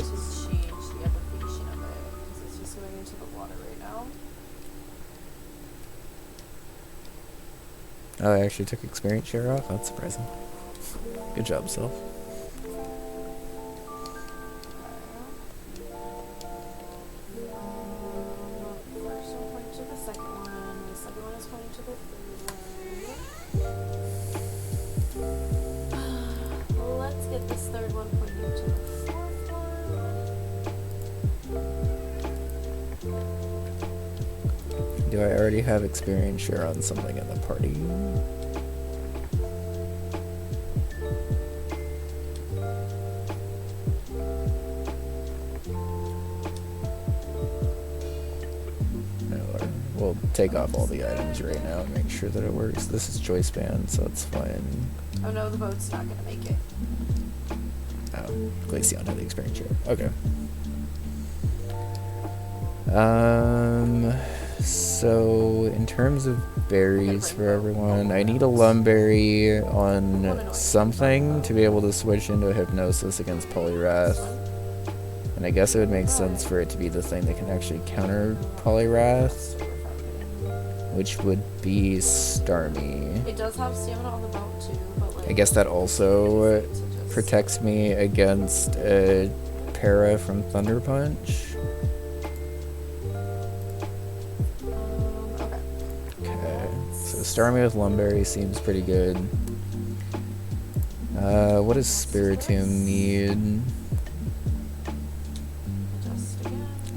change the elevation of it because it's just going into the water right now. oh, I actually took experience share off. That's surprising. Good job, Self. First one pointing to the second one. The second one is pointing to the third one. Let's get this third one pointing to the fourth one. Do I already have experience share on something in the party? No, we'll take off all the items right now and make sure that it works. This is choice band, so it's fine. Oh no, the boat's not gonna make it. Oh, Glaceon had the experience share. Okay. So in terms of berries for everyone, I need a Lumberry on something to be able to switch into Hypnosis against Poliwrath. And I guess it would make sense for it to be the thing that can actually counter Poliwrath, which would be Starmie. It does have stamina on the boat too, but like. I guess that also protects me against a para from Thunder Punch. Okay, so Starmie with Lumberry seems pretty good. What does Spiritomb need?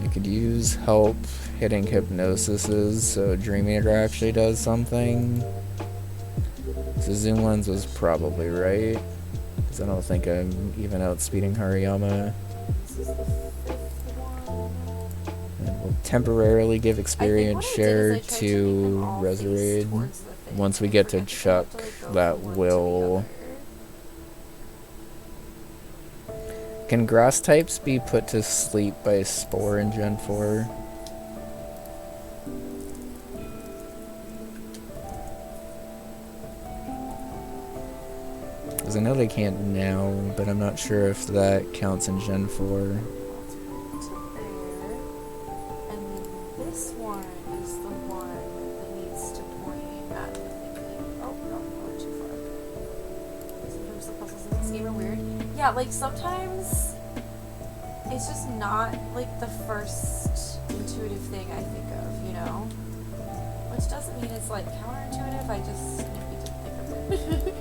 I could use help hitting Hypnosis's, so Dream Eater actually does something. So Zoom Lens was probably right, because I don't think I'm even outspeeding Hariyama. And we'll temporarily give experience share to Resurade. Once we get to Chuck, that will... Can grass types be put to sleep by Spore in Gen 4? Because I know they can't now, but I'm not sure if that counts in Gen 4. And this one is the one that needs to point at the thingy. Oh, no, I went too far. Sometimes the puzzles in this game are weird. Yeah, like sometimes it's just not like the first intuitive thing I think of, you know? Which doesn't mean it's like counterintuitive, I just maybe didn't think of it.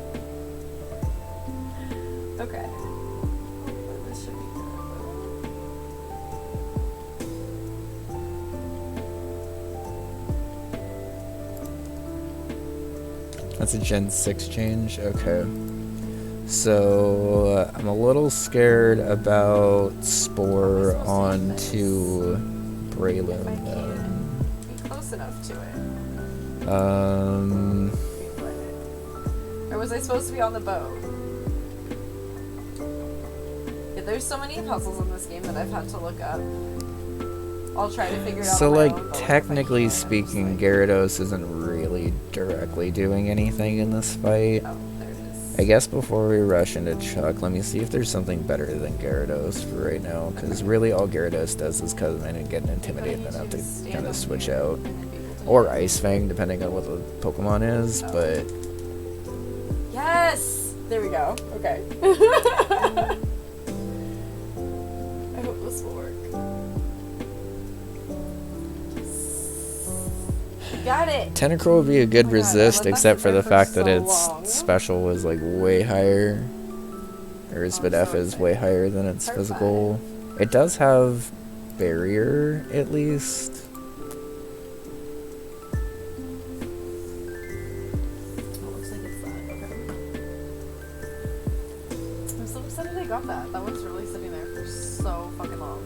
Okay. This should be good. That's a Gen 6 change? Okay. So, I'm a little scared about Spore onto Breloom then. Be close enough to it. Or was I supposed to be on the boat? Yeah, there's so many puzzles in this game that I've had to look up. I'll try to figure it out. So, like, technically speaking, Gyarados isn't really directly doing anything in this fight. Oh, there it is. I guess before we rush into Chuck, let me see if there's something better than Gyarados for right now, because really all Gyarados does is come in and get intimidated and have to kind of switch out. Or Ice Fang, depending on what the Pokemon is, but... Yes! There we go. Okay. I hope this will work. Got it! Tentacruel would be a good resist, except for the fact that so its long. special was like way higher. Or its F is way higher than its physical. It does have barrier, at least. Looks like it's that. Okay. I'm so excited I got that. That one's really sitting there for so fucking long.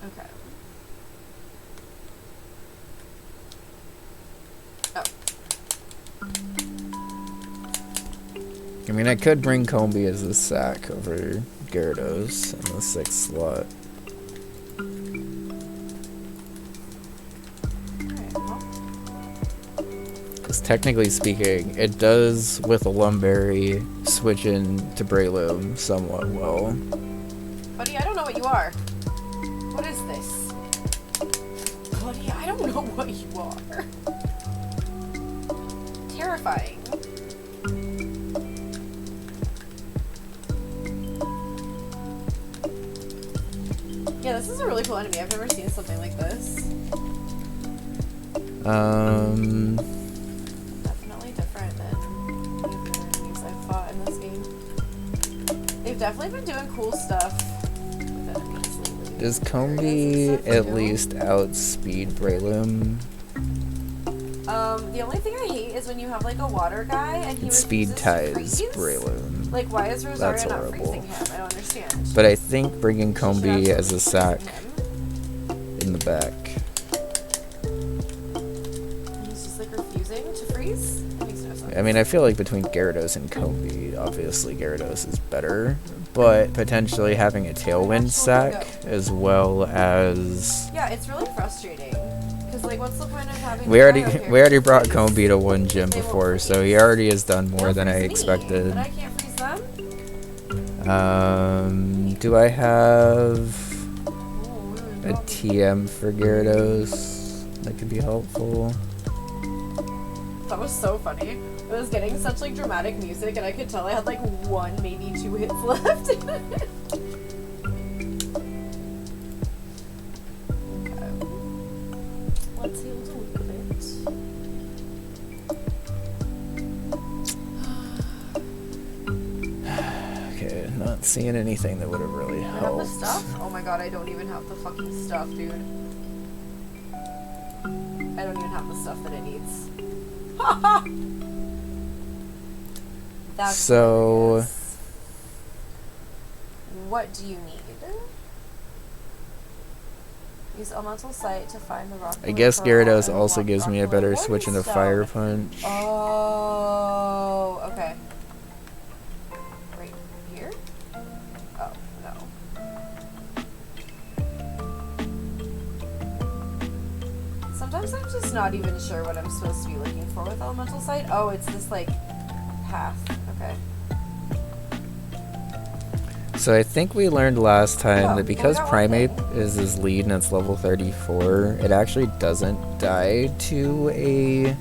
Okay. Oh. I mean, I could bring Combi as a sack over Gyarados in the 6th slot. Alright, well. Because technically speaking, it does, with a Lumberry, switch into Breloom somewhat well. Buddy, I don't know what you are. What is this? Buddy, I don't know what you are. Terrifying. Yeah, this is a really cool enemy. I've never seen something like this. Definitely different than the other enemies I've fought in this game. They've definitely been doing cool stuff with enemies lately. Does Combi at least outspeed Breloom? The only thing I hate is when you have like a water guy and he Speed ties freeze. Breloom. Like, why is That's Rosario not horrible. freezing him? I don't understand. But I think bringing She should Combi have as a sack in the back. He's just like refusing to freeze? That makes no sense. I mean, I feel like between Gyarados and Combi, obviously Gyarados is better, but potentially having a Tailwind sack as well as... Yeah, it's really frustrating. Because, like, what's the point of having We the already guy out here we already who brought freeze? Combi to one gym They won't before, so freeze. he already has done more They'll than I freeze me, expected. But I can't freeze them? Do I have Ooh, a TM for Gyarados that could be helpful? That was so funny. It was getting such like dramatic music, and I could tell I had like 1, maybe 2 hits left. Okay. Let's heal a little bit. Okay, not seeing anything that would have really I have helped. the stuff? Oh my god, I don't even have the fucking stuff, dude. I don't even have the stuff that it needs. Haha! That's So... hilarious. What do you need? Use Elemental Sight to find the rock. I guess Gyarados and also block gives me a rock better What switch is into stone? Fire Punch. Oh, okay. Right here? Oh, no. Sometimes I'm just not even sure what I'm supposed to be looking for with Elemental Sight. Oh, it's this, like, path. Okay. So I think we learned last time Oh, that because well, we got one Primeape thing. is his lead and it's level 34, it actually doesn't die to a...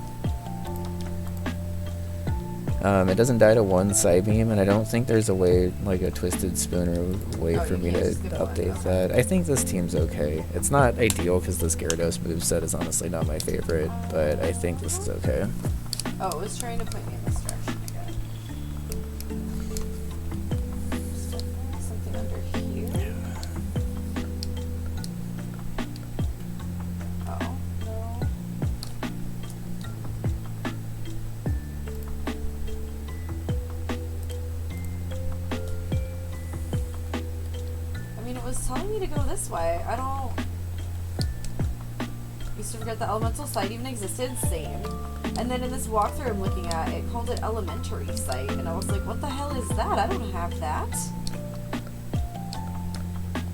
it doesn't die to one Psybeam, and I don't think there's a way, like a Twisted Spoon or a way Oh, for you me can't to just give one, update okay. that. I think this team's okay. It's not ideal because this Gyarados moveset is honestly not my favorite, but I think this is okay. Oh, it was trying to point me in this direction again. There's definitely something under here. Oh, no. I mean, it was telling me to go this way. I don't... Used to forget that Elemental Sight even existed. Same. And then in this walkthrough I'm looking at, it called it Elementary Sight. And I was like, what the hell is that? I don't have that.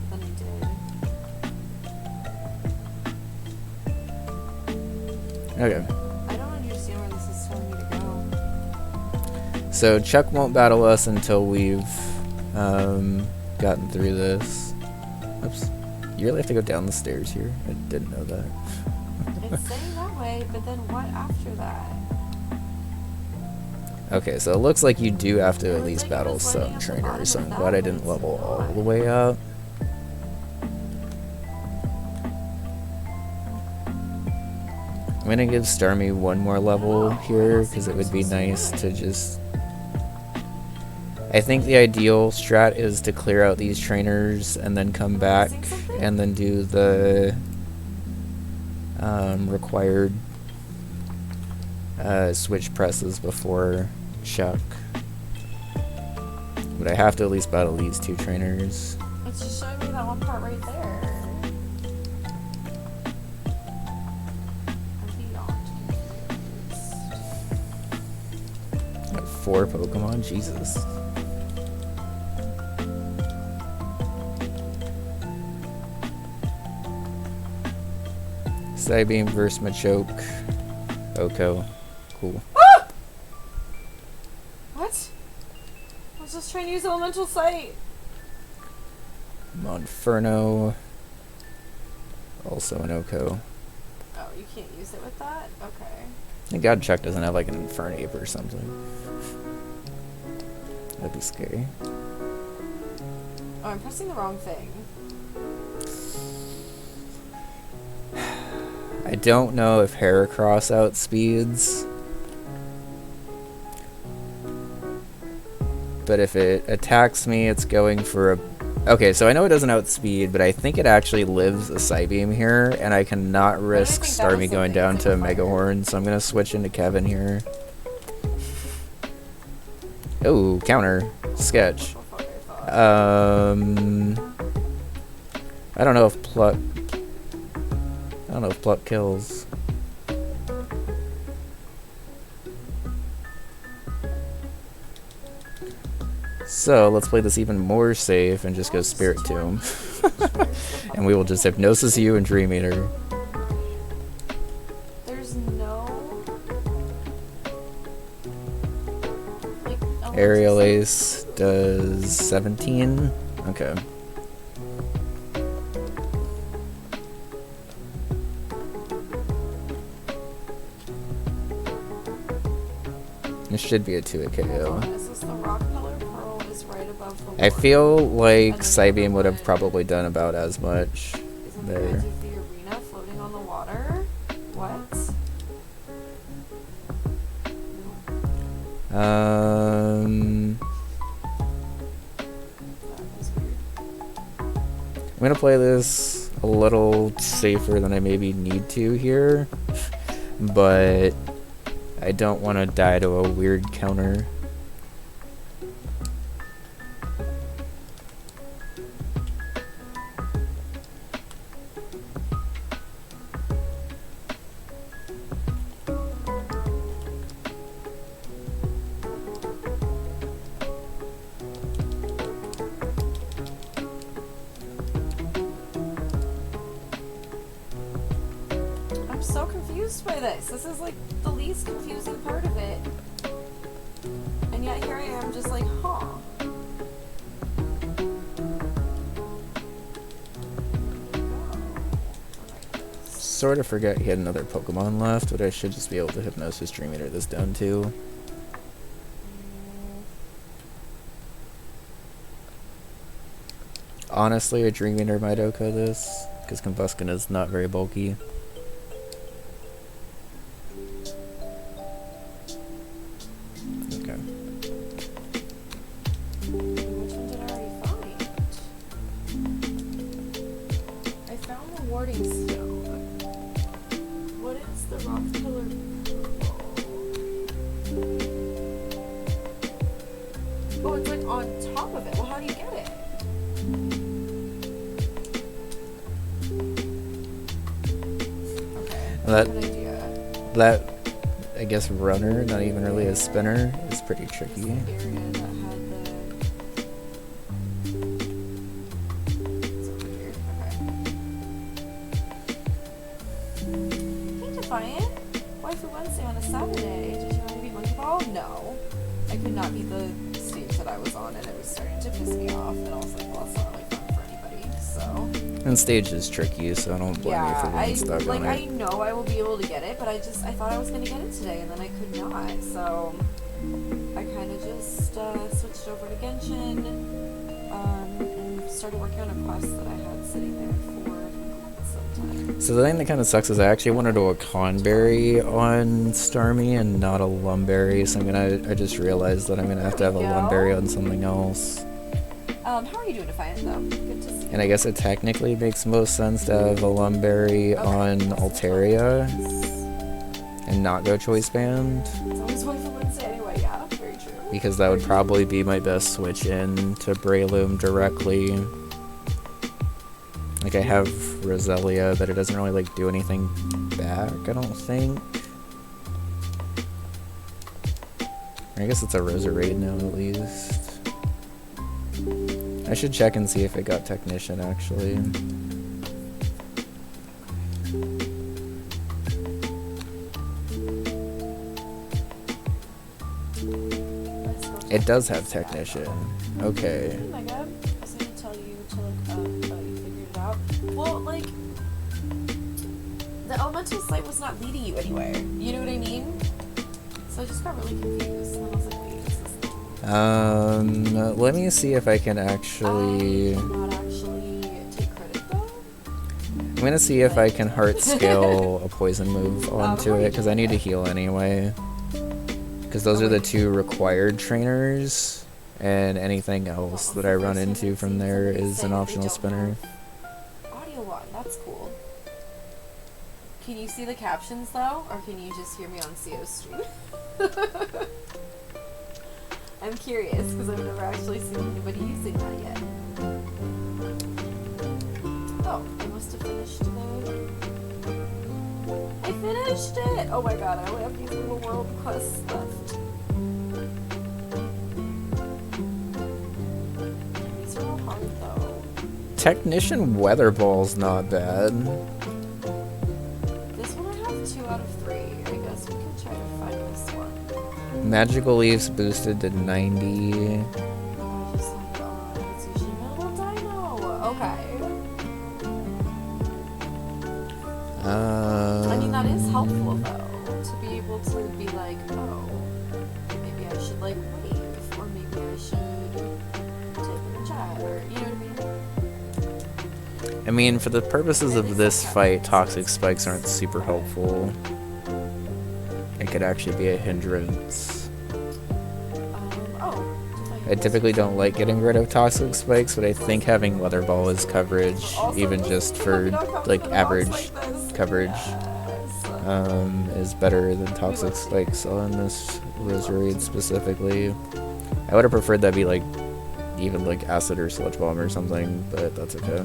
Then I did. Okay. I don't understand where this is telling me to go. So Chuck won't battle us until we've gotten through this. Oops. You really have to go down the stairs here? I didn't know that. It's saying that way, but then what after that? Okay, so it looks like you do have to It at looks least like it battle was lighting some up the trainers, so I'm bottom of glad that, I but didn't it's level all not. the way up. I'm gonna give Starmie one more level here, because it would be nice to just... I think the ideal strat is to clear out these trainers and then come back Missing something? and then do the required switch presses before Chuck. But I have to at least battle these two trainers. It's just showing me that one part right there. I'm beyond confused. Got 4 Pokemon? Jesus. Psybeam versus Machoke. Oko. Cool. Ah! What? I was just trying to use Elemental Sight. Monferno. Also an Oko. Oh, you can't use it with that? Okay. Thank God Chuck doesn't have like an Infernape or something. That'd be scary. Oh, I'm pressing the wrong thing. I don't know if Heracross outspeeds. But if it attacks me, it's going for a... Okay, so I know it doesn't outspeed, but I think it actually lives a Psybeam here, and I cannot risk think that was Starmie going something down with to the fire. Megahorn, so I'm going to switch into Kevin here. Oh, counter. Sketch. What the fuck I thought. I don't know if Pluck... I don't know if Pluck kills. So, let's play this even more safe and just go Spirit Tomb. And we will just Hypnosis you and Dream Eater. There's no... Like, Aerial Ace does 17. Okay. It should be a 2 KO. Is this the rock pillar? Pearl is right above the I ward. feel like Psybeam would have probably done about as much Isn't there. the edge of the arena floating on the water? What? Um, That was weird. I'm gonna play this a little safer than I maybe need to here, but I don't want to die to a weird counter. I'm so confused by this. This is like the least confusing part of it. And yet here I am just like, huh. Sort of forget he had another Pokemon left, but I should just be able to Hypnosis Dream Eater this down too. Honestly, a Dream Eater might OHKO this, because Combuskin is not very bulky. Okay. Which one did I already find? I found the warding stone. What is the rock pillar? Oh, it's like on top of it. Well, how do you get it? Okay, I That- have an idea. That, I guess, runner, not even really a spinner, is pretty tricky. Area that had the... It's over here. Okay. Hey, Defiant. Waifu Wednesday on a Saturday. Did you want to be Monkey Ball? No. I could not beat the stage that I was on, and it was starting to piss me off. And I was like, well, that's not really fun for anybody. So. And stage is tricky, so I don't blame you for being stuck on I it. know I will be able to get it, but I thought I was gonna get it today, and then I could not. So I kind of just switched over to Genshin and started working on a quest that I had sitting there for some time. So the thing that kind of sucks is I actually wanted to do a Conberry on Starmie and not a Lumberry, so I just realized that I'm gonna have to have a Lumberry on something else. How are you doing, Defiant, though? Good to see you. And I guess it technically makes most sense to have a Lumberry on Altaria and not go Choice Band, It's always Waifu Wednesday anyway, yeah, very true. because that would probably be my best switch in to Breloom directly. Like, I have Roselia, but it doesn't really like do anything back, I don't think. I guess it's a Roserade now at least. I should check and see if it got Technician actually. It does have Technician. Okay. Oh my god. I was gonna tell you to look up, but you figured it out. Well, like, the elemental site was not leading you anywhere. You know what I mean? So I just got really confused. And I was like, wait, is this Let me see if I can actually... I cannot actually take credit though. I'm gonna see if I can heart scale a poison move onto it, because I need to heal anyway. Because those are the two required trainers, and anything else that I run into from there is an optional spinner. Audio one, that's cool. Can you see the captions though, or can you just hear me on CO's stream? I'm curious because I've never actually seen anybody using that yet. Oh, I must have finished the... I finished it! Oh my god, I only have these little world quests left. These are all hard though. Technician Weather Ball's not bad. This one I have 2 out of 3. I guess we can try to find this one. Magical Leaf's boosted to 90. I just like, it's usually Middle Dino. Okay. I mean, that is helpful though, to be able to be like, oh, maybe I should like wave, or maybe I should type in a chat, or you know what I mean? I mean, for the purposes of this fight, toxic spikes aren't super helpful. It could actually be a hindrance. I typically don't like getting rid of toxic spikes, but I think having leather ball as coverage, even just for like average coverage, is better than toxic spikes on this Roserade specifically. I would have preferred that be like even like acid or sludge bomb or something, but that's okay.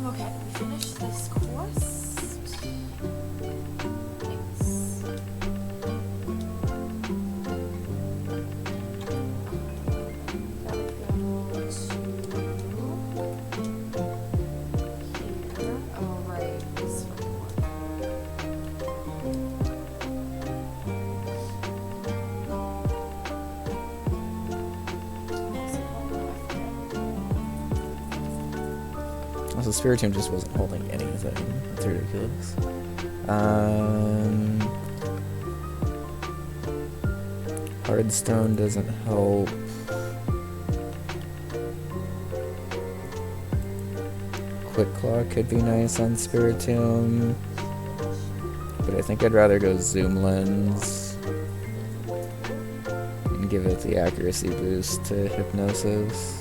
Okay, we finished this quest. Thanks. Gotta go to here. Oh, right, this one. Also, Spiritomb just wasn't holding anything. That's ridiculous. Hardstone doesn't help. Quick Claw could be nice on Spiritomb, but I think I'd rather go Zoom Lens and give it the accuracy boost to Hypnosis.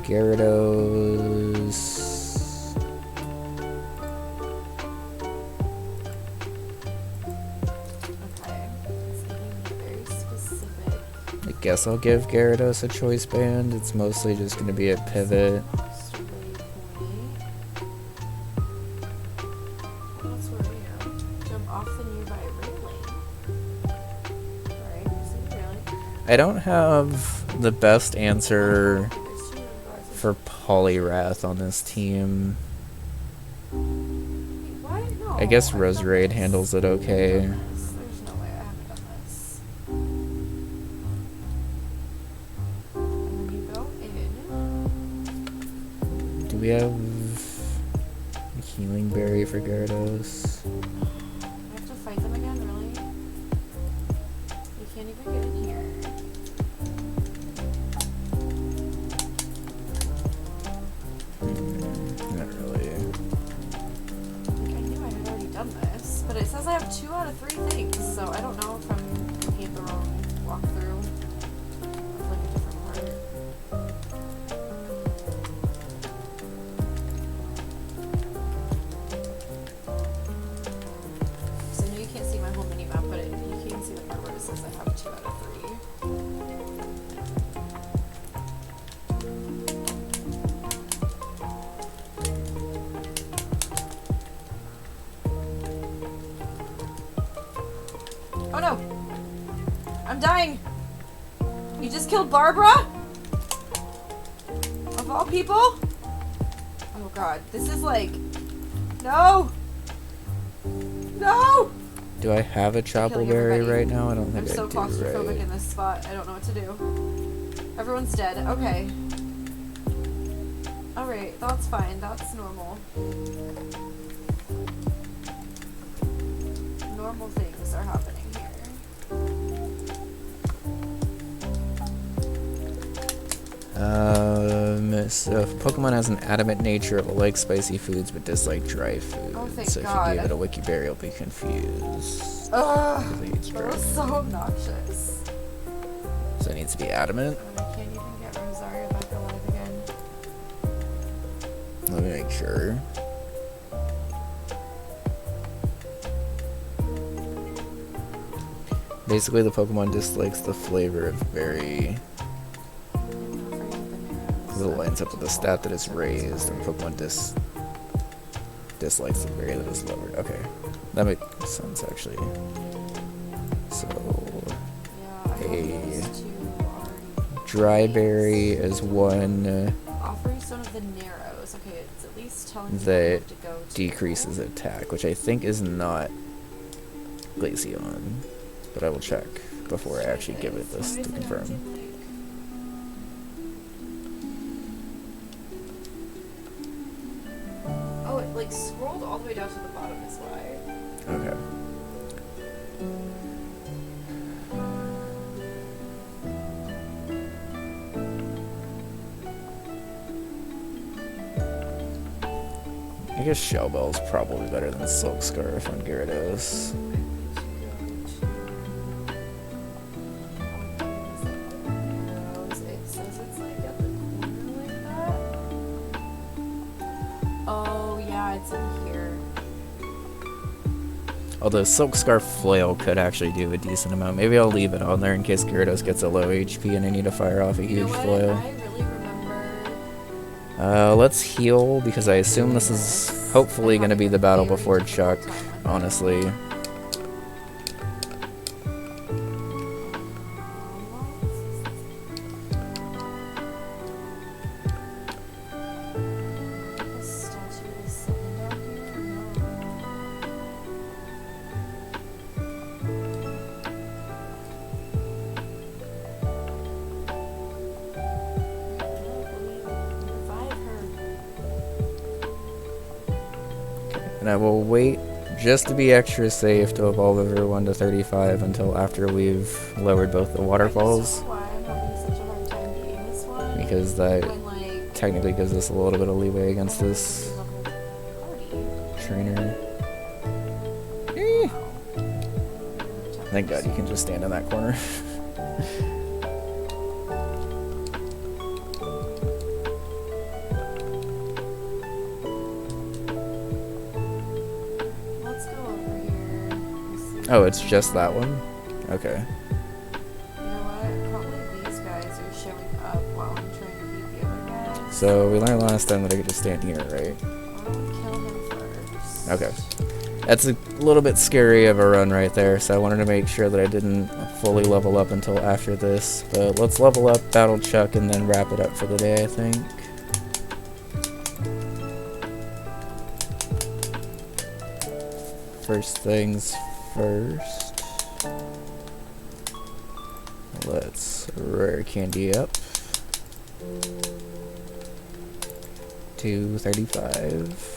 Gyarados. Okay, it's getting very specific. I guess I'll give Gyarados a choice band. It's mostly just going to be a pivot. That's where you jump off the nearby railing. Alright, really? I don't have the best answer for Poliwrath on this team. Why? No, I guess Roserade handles it okay. There's no way I haven't done this. And then you go in. Do we have a Healing Berry for Gyarados? I have to fight them again, really? You can't even get in here. Not really. Like, I knew I had already done this, but it says I have 2 out of 3 things, so I don't know if I'm looking at the wrong walkthrough of like a different part. So I know you can't see my whole mini map, but you can see like where it says I have 2 out of 3. Oh no! I'm dying! You just killed Barbara? Of all people? Oh god, this is like... No! No! Do I have a Chapel Berry right now? I don't think I'm so I do, claustrophobic right? in this spot. I don't know what to do. Everyone's dead. Okay. Alright, that's fine. That's normal. Normal things are happening here. So if a Pokemon has an adamant nature, it will like spicy foods but dislike dry foods. Oh, thank so God. if you give it a Wiki Berry, it'll be confused. Ugh! Because it eats That dry was food. so obnoxious. So it needs to be adamant. I can't even get Rosaria back alive again. Let me make sure. Basically, the Pokemon dislikes the flavor of berry. It lines up with the stat that is raised, and Pokemon dislikes the berry that is lowered. Okay, that makes sense actually. So, a dry berry is one Offering Stone of the Narrows. Okay, it's at least telling me that where I have to go to. decreases attack, which I think is not Glaceon, but I will check before I actually give it this to confirm. Okay. I guess Shell Bell's probably better than Silk Scarf on Gyarados. It says it's like at the corner like that. Oh yeah, it's in here. Although Silk Scarf Flail could actually do a decent amount. Maybe I'll leave it on there in case Gyarados gets a low HP and I need to fire off a huge flail. I really remember. Let's heal because I assume this is hopefully going to be the battle before Chuck, honestly. And I will wait just to be extra safe to evolve everyone to 35 until after we've lowered both the waterfalls. Because that technically gives us a little bit of leeway against this trainer. Thank God you can just stand in that corner. Oh, it's just that one? Okay. You know what? Probably these guys are showing up while I'm trying to beat the other guys. So we learned last time that I could just stand here, right? Why don't we kill him first? Okay. That's a little bit scary of a run right there, so I wanted to make sure that I didn't fully level up until after this. But let's level up, battle Chuck, and then wrap it up for the day, I think. First things first, let's rare candy up to 35.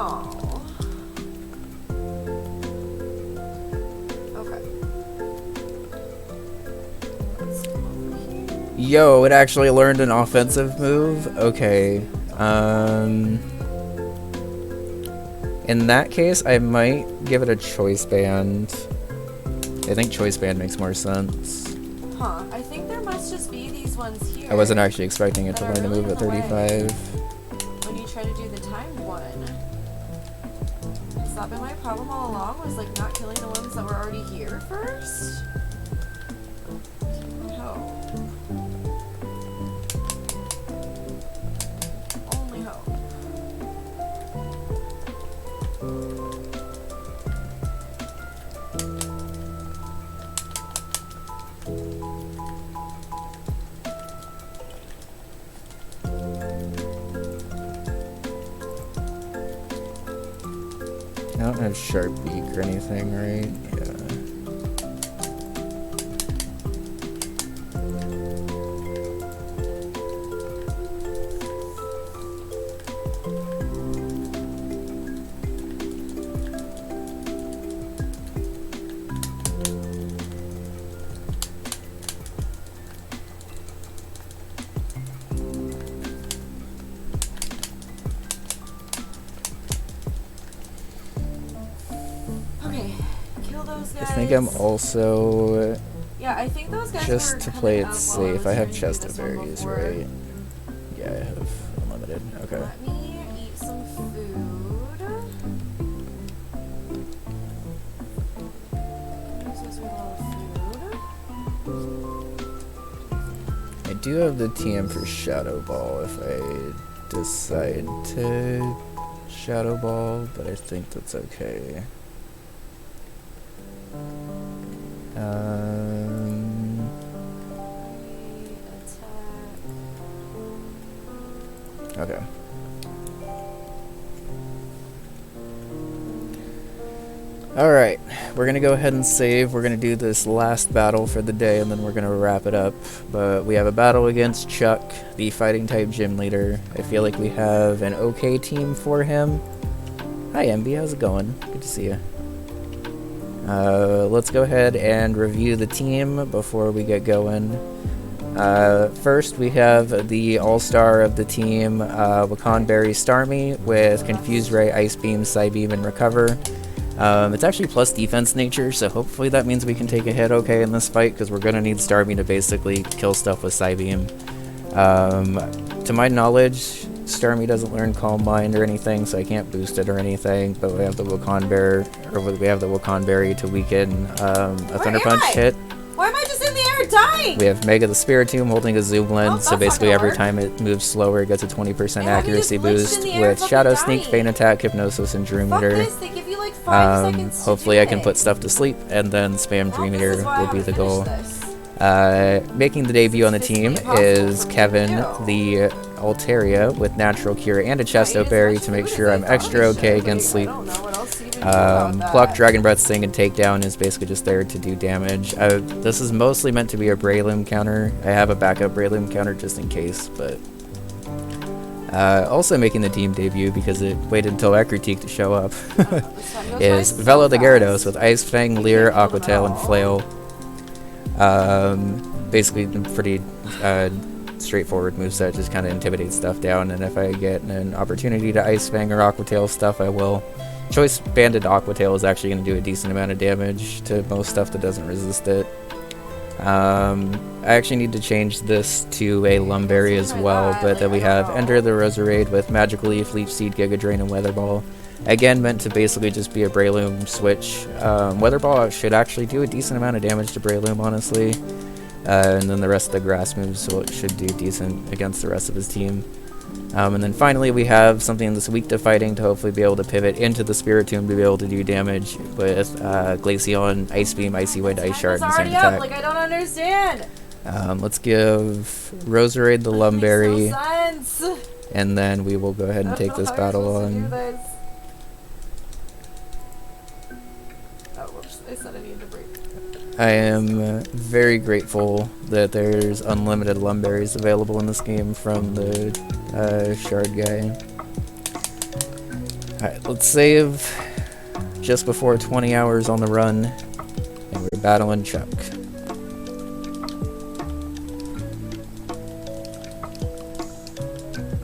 All. Okay. Let's go over here. Yo, it actually learned an offensive move? Okay. In that case, I might give it a choice band. I think choice band makes more sense. Huh. I think there must just be these ones here. I wasn't actually expecting it to learn a move at 35. When you try to do the timed one. Has that been my problem all along? Was like not killing the ones that were already here first? Hope. Only hope. I don't have sharp beak or anything, right? Yeah. I think I'm also, yeah, I think those guys just to play it safe, I have chest of berries, right? Yeah, I have unlimited. Okay. Let me eat some food. I do have the TM for Shadow Ball if I decide to Shadow Ball, but I think that's okay. Okay. Alright, we're gonna go ahead and save. We're gonna do this last battle for the day, and then we're gonna wrap it up. But we have a battle against Chuck, the fighting type gym leader. I feel like we have an okay team for him. Hi MB, how's it going? Good to see you. Let's go ahead and review the team before we get going. First, we have the all-star of the team, Wakanberry Starmie, with Confuse Ray, Ice Beam, Psybeam, and Recover. It's actually plus defense nature, so hopefully that means we can take a hit okay in this fight, because we're going to need Starmie to basically kill stuff with Psybeam. To my knowledge, Starmie doesn't learn Calm Mind or anything, so I can't boost it or anything, but we have the Wakanberry to weaken a Thunder Punch hit. Why am I just in the air dying? We have Mega the Spiritomb holding a Zoom Lens, so basically every time it moves slower, it gets a 20% accuracy boost with Shadow Sneak, Feint Attack, Hypnosis, and Dream Eater. They give you like 5 seconds Hopefully I can put stuff to sleep, and then spam Dream Eater will be the goal. Making the debut on the team is Kevin, the Altaria, with Natural Cure and a Chesto Berry to make sure I'm extra okay against sleep. Pluck, Dragon Breath, Sting, and Takedown is basically just there to do damage. This is mostly meant to be a Breloom counter. I have a backup Breloom counter just in case, but... also making the team debut, because it waited until Critique to show up, is Velo the Gyarados with Ice Fang, Leer, Aqua Tail, and Flail. Basically pretty straightforward moveset, just kind of intimidate stuff down, and if I get an opportunity to Ice Fang or Aqua Tail stuff, I will. Choice Banded Aqua Tail is actually going to do a decent amount of damage to most stuff that doesn't resist it. I actually need to change this to a Lumberry as well, but then we have Enter the Roserade with Magical Leaf, Leech Seed, Giga Drain, and Weather Ball. Again, meant to basically just be a Breloom switch. Weather Ball should actually do a decent amount of damage to Breloom, honestly. And then the rest of the grass moves, so it should do decent against the rest of his team. And then finally we have something that's weak to fighting to hopefully be able to pivot into the Spiritomb to be able to do damage with Glaceon, Ice Beam, Icy Wind, Ice Shard, and Sand Attack. Like, I don't understand. Let's give Roserade the Lumberry, and then we will go ahead and take this battle on. I am very grateful that there's unlimited Lumberries available in this game from the Shard guy. Alright, let's save just before 20 hours on the run, and we're battling Chuck.